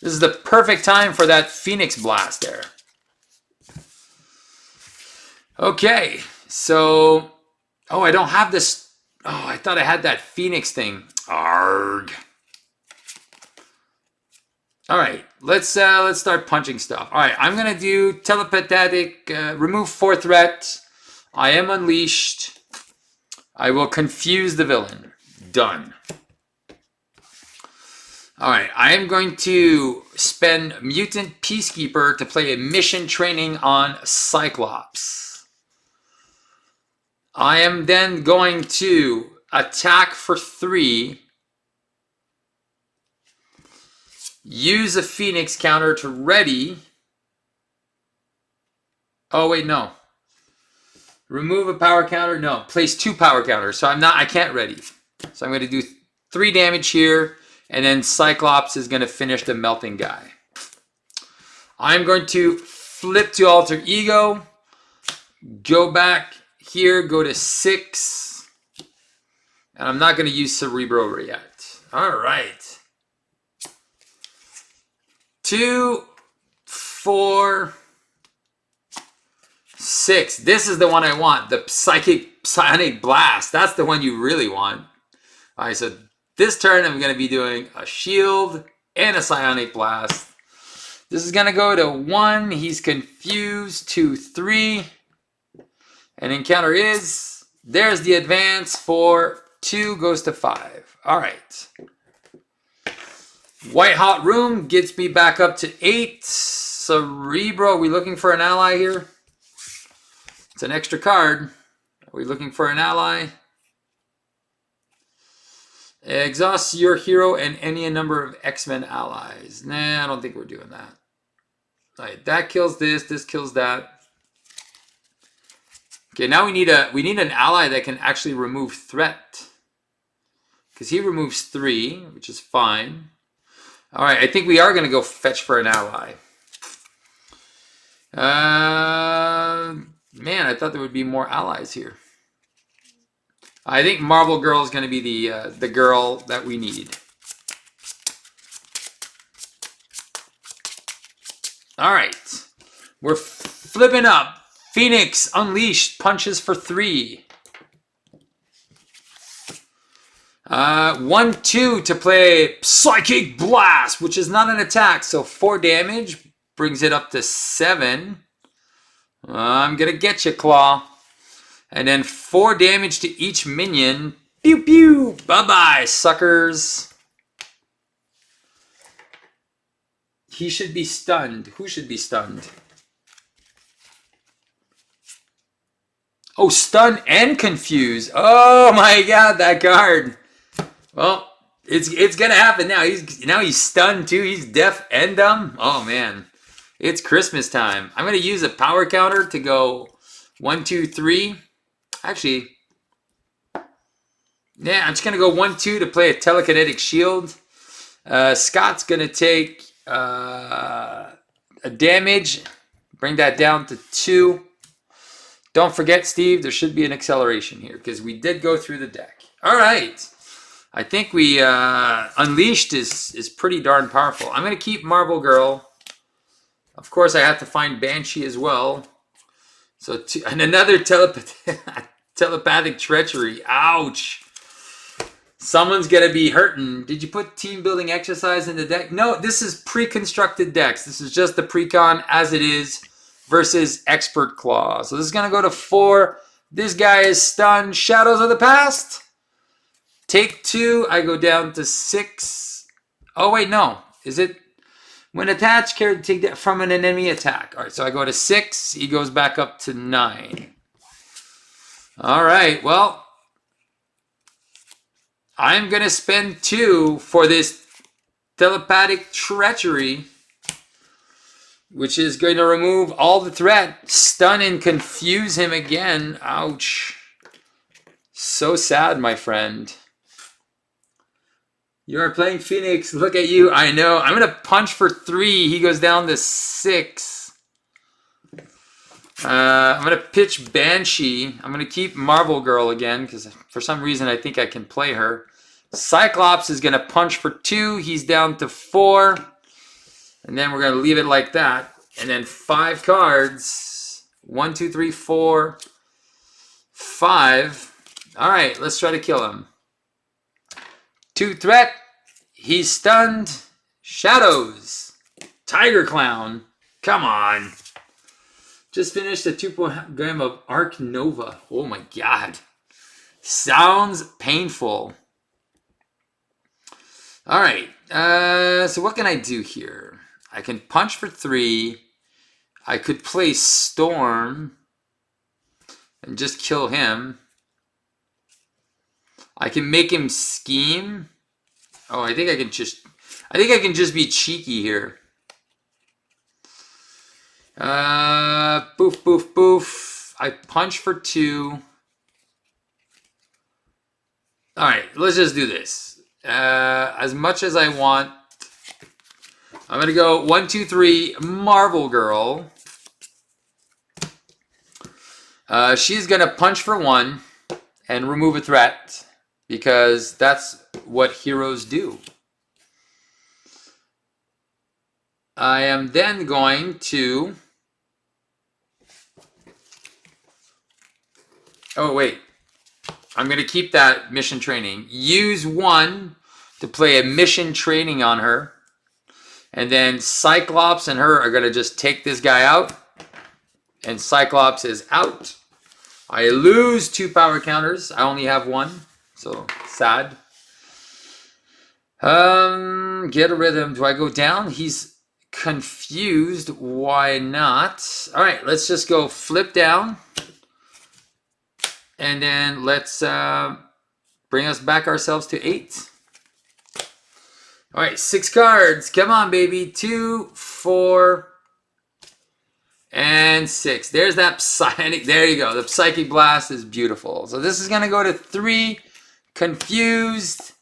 this is the perfect time for that Phoenix Blast there. Okay, so I don't have this. Oh, I thought I had that Phoenix thing. Arg. All right, let's start punching stuff. All right, I'm gonna do telepathic. Remove 4 threat. I am unleashed. I will confuse the villain. Done. All right, I am going to spend Mutant Peacekeeper to play a mission training on Cyclops. I am then going to attack for 3. Use a Phoenix counter to ready. Oh, wait, no. Remove a power counter. No, place 2 power counters. So I can't ready. So I'm going to do 3 damage here. And then Cyclops is going to finish the melting guy. I'm going to flip to Alter Ego. Go back here. Go to 6. And I'm not going to use Cerebro yet. All right. 2, 4, 6. This is the one I want. The Psionic Blast. That's the one you really want. All right, so this turn I'm going to be doing a shield and a Psionic Blast. This is going to go to 1. He's confused. 2, 3. And encounter is, there's the advance for 2 goes to 5. All right. White Hot Room gets me back up to 8. Cerebro, are we looking for an ally here? It's an extra card. Are we looking for an ally? Exhaust your hero and any number of X-Men allies. Nah, I don't think we're doing that. All right, that kills this. This kills that. Okay, now we need an ally that can actually remove threat. Because he removes 3, which is fine. All right, I think we are going to go fetch for an ally. Man, I thought there would be more allies here. I think Marvel Girl is going to be the girl that we need. All right, we're flipping up. Phoenix Unleashed punches for 3. 1/2 to play Psychic Blast, which is not an attack, so 4 damage brings it up to 7. I'm gonna get you, Claw. And then 4 damage to each minion. Pew pew. Bye bye, suckers. He should be stunned. Who should be stunned? Oh, stun and confuse. Oh my god, that card. Well, it's gonna happen now. He's stunned too. He's deaf and dumb. Oh man. It's Christmas time. I'm gonna use a power counter to go 1, 2, 3. Actually, yeah, I'm just gonna go 1, 2 to play a telekinetic shield. Scott's gonna take a damage. Bring that down to 2. Don't forget, Steve, there should be an acceleration here because we did go through the deck. All right. I think we Unleashed is pretty darn powerful. I'm going to keep Marvel Girl. Of course, I have to find Banshee as well. So and another telepathic treachery. Ouch. Someone's going to be hurting. Did you put team building exercise in the deck? No, this is pre-constructed decks. This is just the pre-con as it is. Versus Expert Claw. So this is going to go to 4. This guy is stunned. Shadows of the Past. Take 2. I go down to 6. Oh, wait, no. Is it? When attached, carry take that from an enemy attack. All right, so I go to 6. He goes back up to 9. All right, well. I'm going to spend 2 for this telepathic treachery. Which is going to remove all the threat, stun and confuse him again. Ouch. So sad, my friend. You are playing Phoenix. Look at you. I know. I'm going to punch for 3. He goes down to 6. I'm going to pitch Banshee. I'm going to keep Marvel Girl again because for some reason I think I can play her. Cyclops is going to punch for 2. He's down to 4. And then we're going to leave it like that. And then 5 cards. 1, 2, 3, 4, 5. All right, let's try to kill him. 2 threat. He's stunned. Shadows. Tiger Clown. Come on. Just finished a 2 gram of Arc Nova. Oh my god. Sounds painful. All right. So what can I do here? I can punch for 3. I could play Storm and just kill him. I can make him scheme. Oh, I think I can just be cheeky here. Boof, boof, boof. I punch for 2. All right, let's just do this. As much as I want. I'm going to go 1, 2, 3, Marvel Girl. She's going to punch for 1 and remove a threat because that's what heroes do. I am then going to... Oh, wait. I'm going to keep that mission training. Use 1 to play a mission training on her. And then Cyclops and her are going to just take this guy out. And Cyclops is out. I lose 2 power counters. I only have 1. So sad. Get a rhythm. Do I go down? He's confused. Why not? All right, let's just go flip down. And then let's bring us back ourselves to 8. All right, 6 cards. Come on, baby. 2, 4, and 6. There's that psychic. There you go. The Psychic Blast is beautiful. So this is going to go to 3. Confused.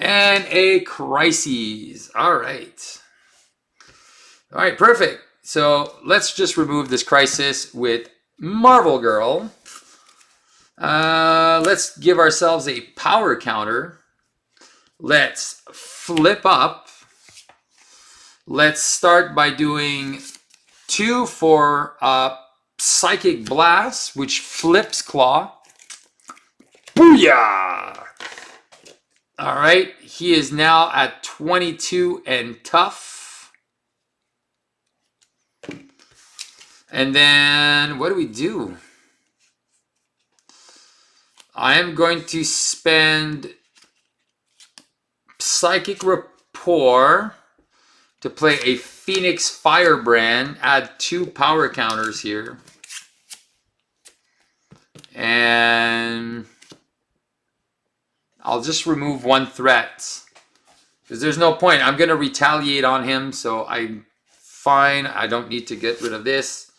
And a Crises. All right. All right, perfect. So let's just remove this Crisis with Marvel Girl. Let's give ourselves a power counter. Let's flip up. Let's start by doing 2 for Psychic Blast, which flips Klaw. Booyah! All right, he is now at 22 and tough. And then what do we do? I am going to spend Psychic Rapport to play a Phoenix Firebrand, add 2 power counters here. And I'll just remove 1 threat. Because there's no point. I'm going to retaliate on him, so I'm fine. I don't need to get rid of this.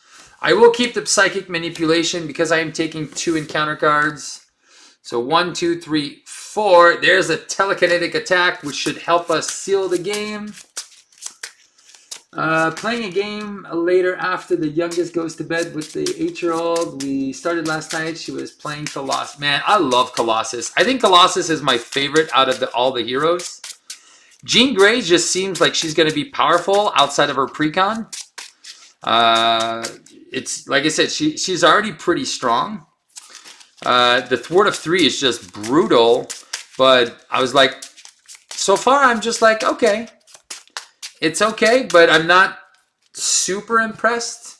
I will keep the Psychic Manipulation because I am taking 2 encounter cards. So 1, 2, 3, 4. There's a Telekinetic Attack, which should help us seal the game. Playing a game later after the youngest goes to bed with the 8-year-old. We started last night. She was playing Colossus. Man, I love Colossus. I think Colossus is my favorite out of all the heroes. Jean Grey just seems like she's going to be powerful outside of her precon. It's like I said, she's already pretty strong. The Thwart of 3 is just brutal, but I was like, so far I'm just like, okay. It's okay, but I'm not super impressed.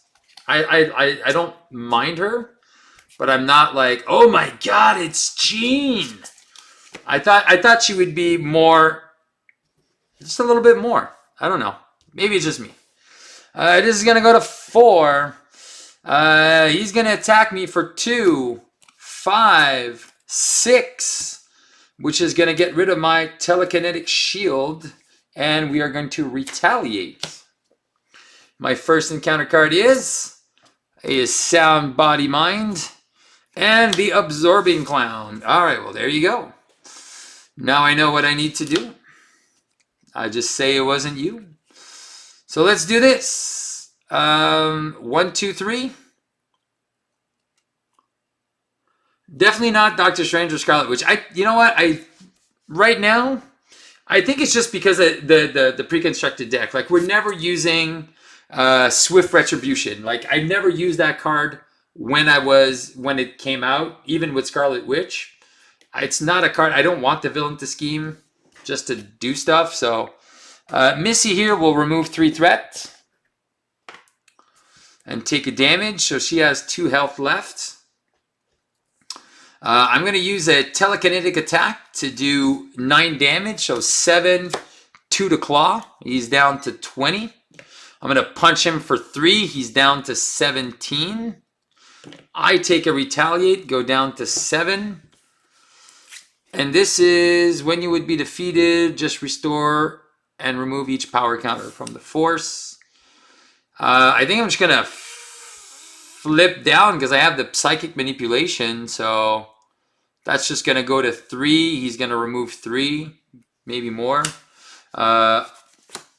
I don't mind her, but I'm not like, oh my god, it's Jean. I thought she would be more, just a little bit more. I don't know. Maybe it's just me. This is gonna go to 4. He's gonna attack me for 2, 5, 6, which is gonna get rid of my telekinetic shield. And we are going to retaliate. My first encounter card is a Sound Body Mind and the Absorbing Clown. All right, well, there you go. Now I know what I need to do. I just say it wasn't you. So let's do this. 1, 2, 3. Definitely not Doctor Strange or Scarlet Witch. You know what? Right now, I think it's just because of the pre-constructed deck. Like, we're never using Swift Retribution. Like, I never used that card when it came out, even with Scarlet Witch. It's not a card. I don't want the villain to scheme just to do stuff. So Missy here will remove 3 threat and take a damage. So she has 2 health left. I'm going to use a Telekinetic Attack to do 9 damage. So 7, 2 to Claw. He's down to 20. I'm going to punch him for 3. He's down to 17. I take a Retaliate, go down to 7. And this is when you would be defeated, just restore and remove each power counter from the force. I think I'm just going to flip down because I have the Psychic Manipulation. So that's just going to go to 3. He's going to remove 3, maybe more. I'm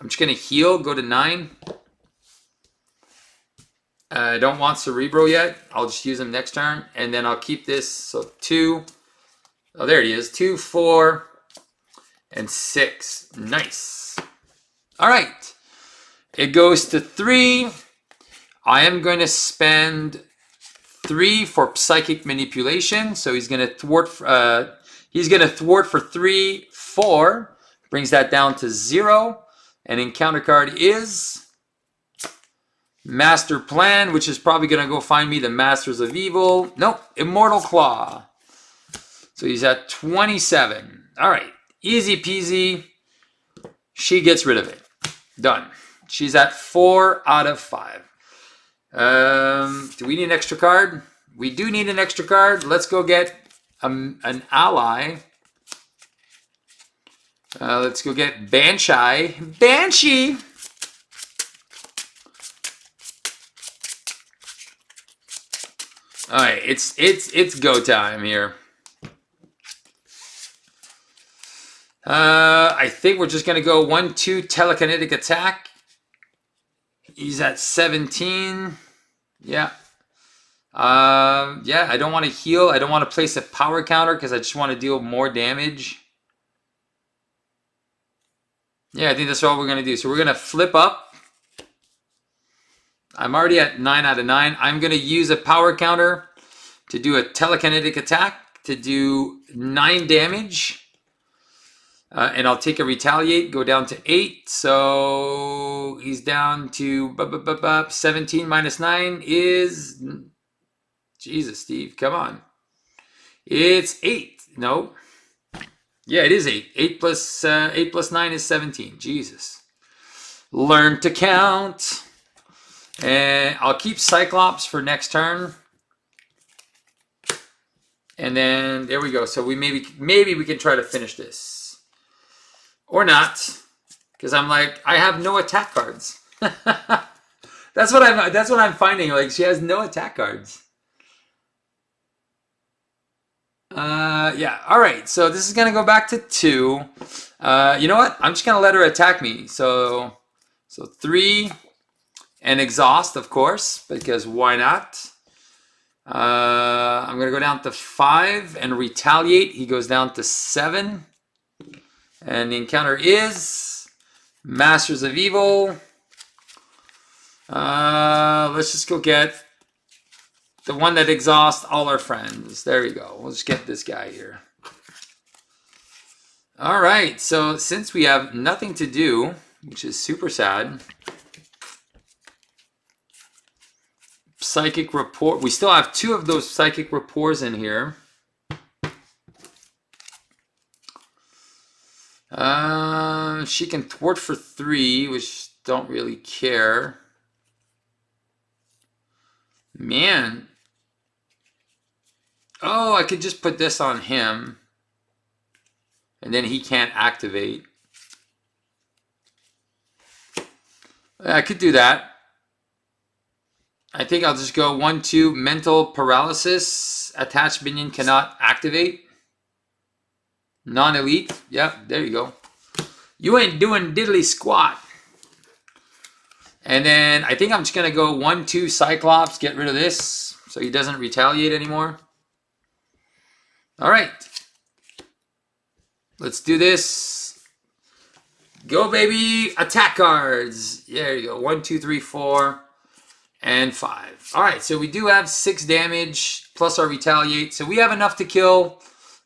just going to heal, go to 9. I don't want Cerebro yet. I'll just use him next turn. And then I'll keep this. So 2. Oh, there he is. 2, 4, and 6. Nice. All right. It goes to 3. I am going to spend 3 for Psychic Manipulation. So he's going to thwart. He's going to thwart for 3, 4. Brings that down to 0. And encounter card is Master Plan, which is probably going to go find me the Masters of Evil. Nope, Immortal Claw. So he's at 27. All right, easy peasy. She gets rid of it. Done. She's at 4 out of 5. Do we need an extra card? We do need an extra card. Let's go get an ally. Let's go get Banshee. Banshee! All right, it's go time here. I think we're just gonna go 1-2 telekinetic attack. He's at 17. Yeah. Yeah, I don't want to heal. I don't want to place a power counter because I just want to deal more damage. Yeah, I think that's all we're going to do. So we're going to flip up. I'm already at 9 out of 9. I'm going to use a power counter to do a telekinetic attack to do 9 damage. And I'll take a retaliate, go down to 8. So he's down to 17 minus 9 is... Jesus, Steve, come on. It's 8. No. Yeah, it is 8. 8 plus 9 is 17. Jesus. Learn to count. And I'll keep Cyclops for next turn. And then there we go. So we maybe we can try to finish this. Or not. Because I'm like, I have no attack cards. That's what I'm finding. Like, she has no attack cards. Yeah, all right, so this is gonna go back to 2. You know what? I'm just gonna let her attack me. So 3 and exhaust, of course, because why not? I'm gonna go down to 5 and retaliate. He goes down to 7. And the encounter is Masters of Evil. Let's just go get the one that exhausts all our friends. There we go. We'll just get this guy here. All right. So since we have nothing to do, which is super sad. Psychic Rapport. We still have 2 of those Psychic Rapports in here. She can thwart for 3, which don't really care. Man. Oh, I could just put this on him. And then he can't activate. I could do that. I think I'll just go 1-2 mental paralysis. Attached minion cannot activate. Non-elite. Yep, there you go. You ain't doing diddly squat. And then I think I'm just going to go 1-2 Cyclops. Get rid of this so he doesn't retaliate anymore. All right. Let's do this. Go, baby. Attack cards. There you go. 1, 2, 3, 4, and 5. All right. So we do have 6 damage plus our retaliate. So we have enough to kill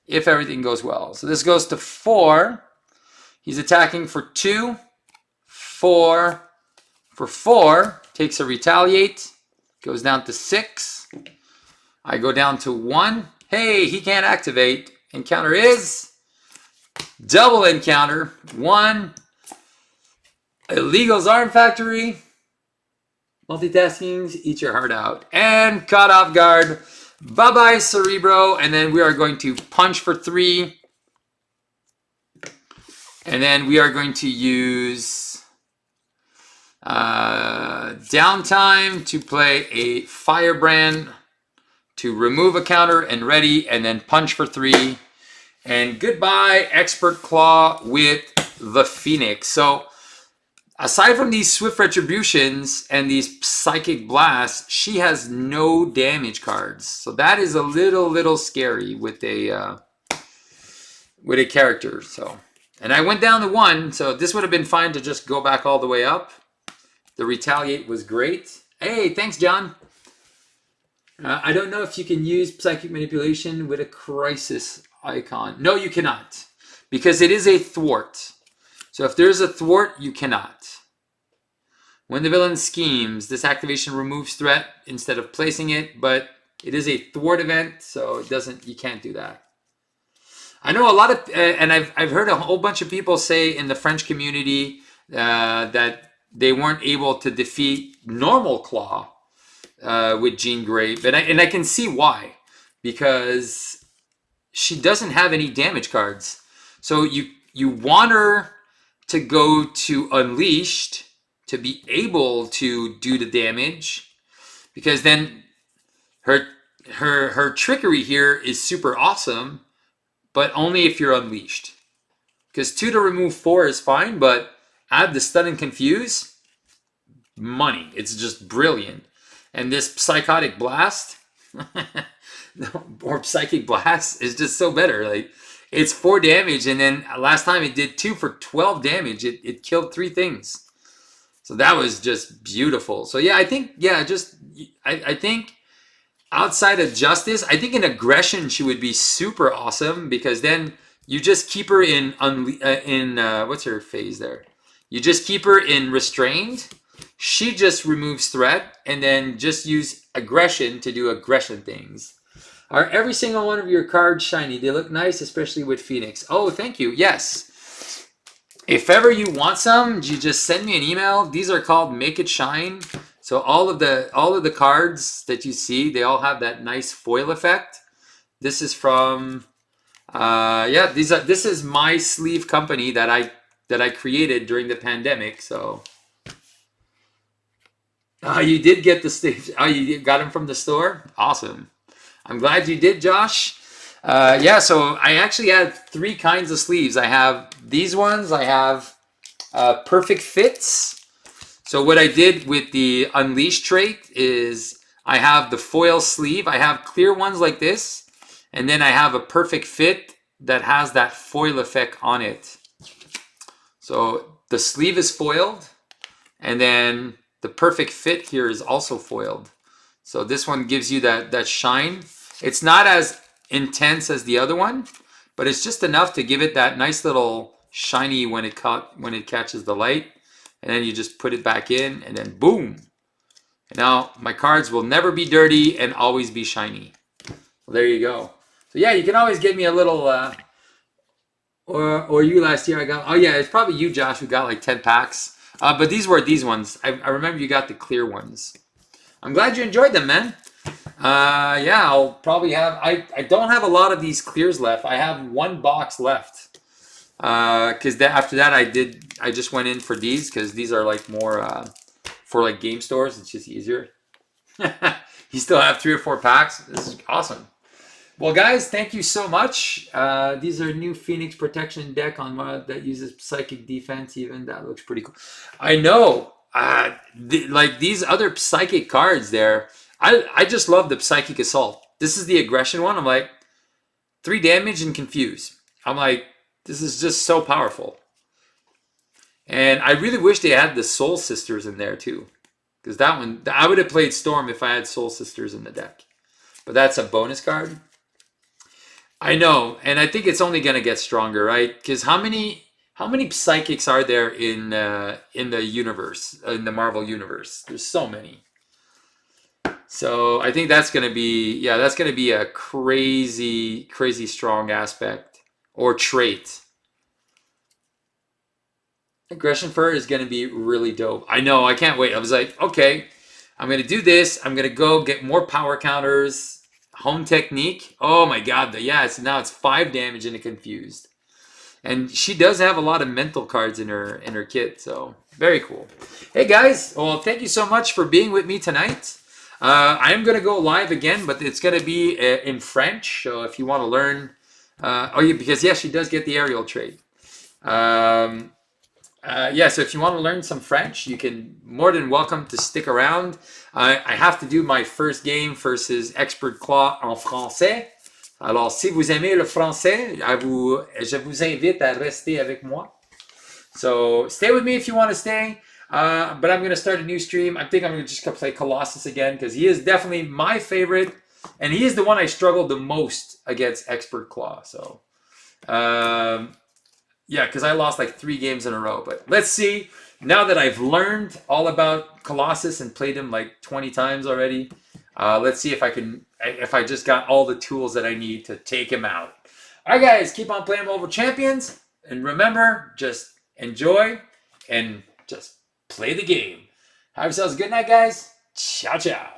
if everything goes well. So this goes to 4. He's attacking for 2. 4. For 4. Takes a retaliate. Goes down to 6. I go down to 1. Hey, he can't activate. Encounter is double encounter. 1. Illegal's Arm Factory. Multitaskings, eat your heart out. And caught off guard. Bye-bye, Cerebro. And then we are going to punch for 3. And then we are going to use downtime to play a Firebrand to remove a counter and ready, and then punch for 3. And goodbye, Expert Claw with the Phoenix. So aside from these Swift Retributions and these Psychic Blasts, she has no damage cards. So that is a little scary with a character. So, and I went down to 1, so this would have been fine to just go back all the way up. The retaliate was great. Hey, thanks, John. I don't know if you can use Psychic Manipulation with a crisis icon. No, you cannot, because it is a thwart. So if there's a thwart, you cannot. When the villain schemes, this activation removes threat instead of placing it, but it is a thwart event, so it doesn't. You can't do that. I know a lot of, and I've heard a whole bunch of people say in the French community that they weren't able to defeat normal Claw with Jean Grey, and I can see why, because she doesn't have any damage cards. So you want her to go to Unleashed to be able to do the damage, because then her trickery here is super awesome, but only if you're Unleashed. Because 2 to remove 4 is fine, but add the stun and confuse, money. It's just brilliant. And this Psychotic Blast or Psychic Blast is just so better. Like, it's 4 damage, and then last time it did 2 for 12 damage. It killed 3 things. So that was just beautiful. So yeah, I think, I think outside of Justice, I think in Aggression she would be super awesome, because then you just keep her in what's her phase there? You just keep her in Restrained. She just removes threat, and then just use Aggression to do aggression things. Are every single one of your cards shiny? They look nice, especially with Phoenix. Oh, thank you. Yes. If ever you want some, you just send me an email. These are called Make It Shine. So all of the cards that you see, they all have that nice foil effect. This is from this is my sleeve company that I created during the pandemic. So you did get the sleeves. Oh, you got them from the store? Awesome. I'm glad you did, Josh. So I actually had 3 kinds of sleeves. I have these ones. I have Perfect Fits. So what I did with the Unleashed trait is I have the foil sleeve. I have clear ones like this. And then I have a Perfect Fit that has that foil effect on it. So the sleeve is foiled. And then the Perfect Fit here is also foiled. So this one gives you that shine. It's not as intense as the other one, but it's just enough to give it that nice little shiny when it catches the light. And then you just put it back in, and then boom. And now my cards will never be dirty and always be shiny. Well, there you go. So yeah, you can always give me a little or you last year I got, oh yeah, it's probably you, Josh, who got like 10 packs. But these were these ones. I remember you got the clear ones. I'm glad you enjoyed them, man. I'll probably have, I don't have a lot of these clears left. I have 1 box left. Because after that I just went in for these, because these are like more for like game stores. It's just easier. You still have 3 or 4 packs. This is awesome. Well, guys, thank you so much. These are new Phoenix Protection deck on that uses Psychic Defense even. That looks pretty cool. I know. Like these other Psychic cards there, I just love the Psychic Assault. This is the Aggression one. I'm like, 3 damage and confuse. I'm like, this is just so powerful. And I really wish they had the Soul Sisters in there too. Because that one, I would have played Storm if I had Soul Sisters in the deck. But that's a bonus card. I know, and I think it's only going to get stronger, right? Because how many Psychics are there in the universe, in the Marvel universe? There's so many. So I think that's going to be, that's going to be a crazy, crazy strong aspect or trait. Aggression Fur is going to be really dope. I know, I can't wait. I was like, okay, I'm going to do this. I'm going to go get more power counters. Home Technique. Oh my god. Now it's 5 damage and a confused. And she does have a lot of mental cards in her kit. So very cool. Hey guys. Well, thank you so much for being with me tonight. I am going to go live again, but it's going to be in French. So if you want to learn, because she does get the aerial trait. So if you want to learn some French, you can more than welcome to stick around. I have to do my first game versus Expert Claw en français. Alors, si vous aimez le français, je vous invite à rester avec moi. So stay with me if you want to stay. But I'm going to start a new stream. I think I'm going to just play Colossus again, because he is definitely my favorite. And he is the one I struggled the most against Expert Claw. So, Yeah, because I lost like 3 games in a row. But let's see. Now that I've learned all about Colossus and played him like 20 times already, let's see if I just got all the tools that I need to take him out. All right, guys, keep on playing Mobile Champions. And remember, just enjoy and just play the game. Have yourselves a good night, guys. Ciao, ciao.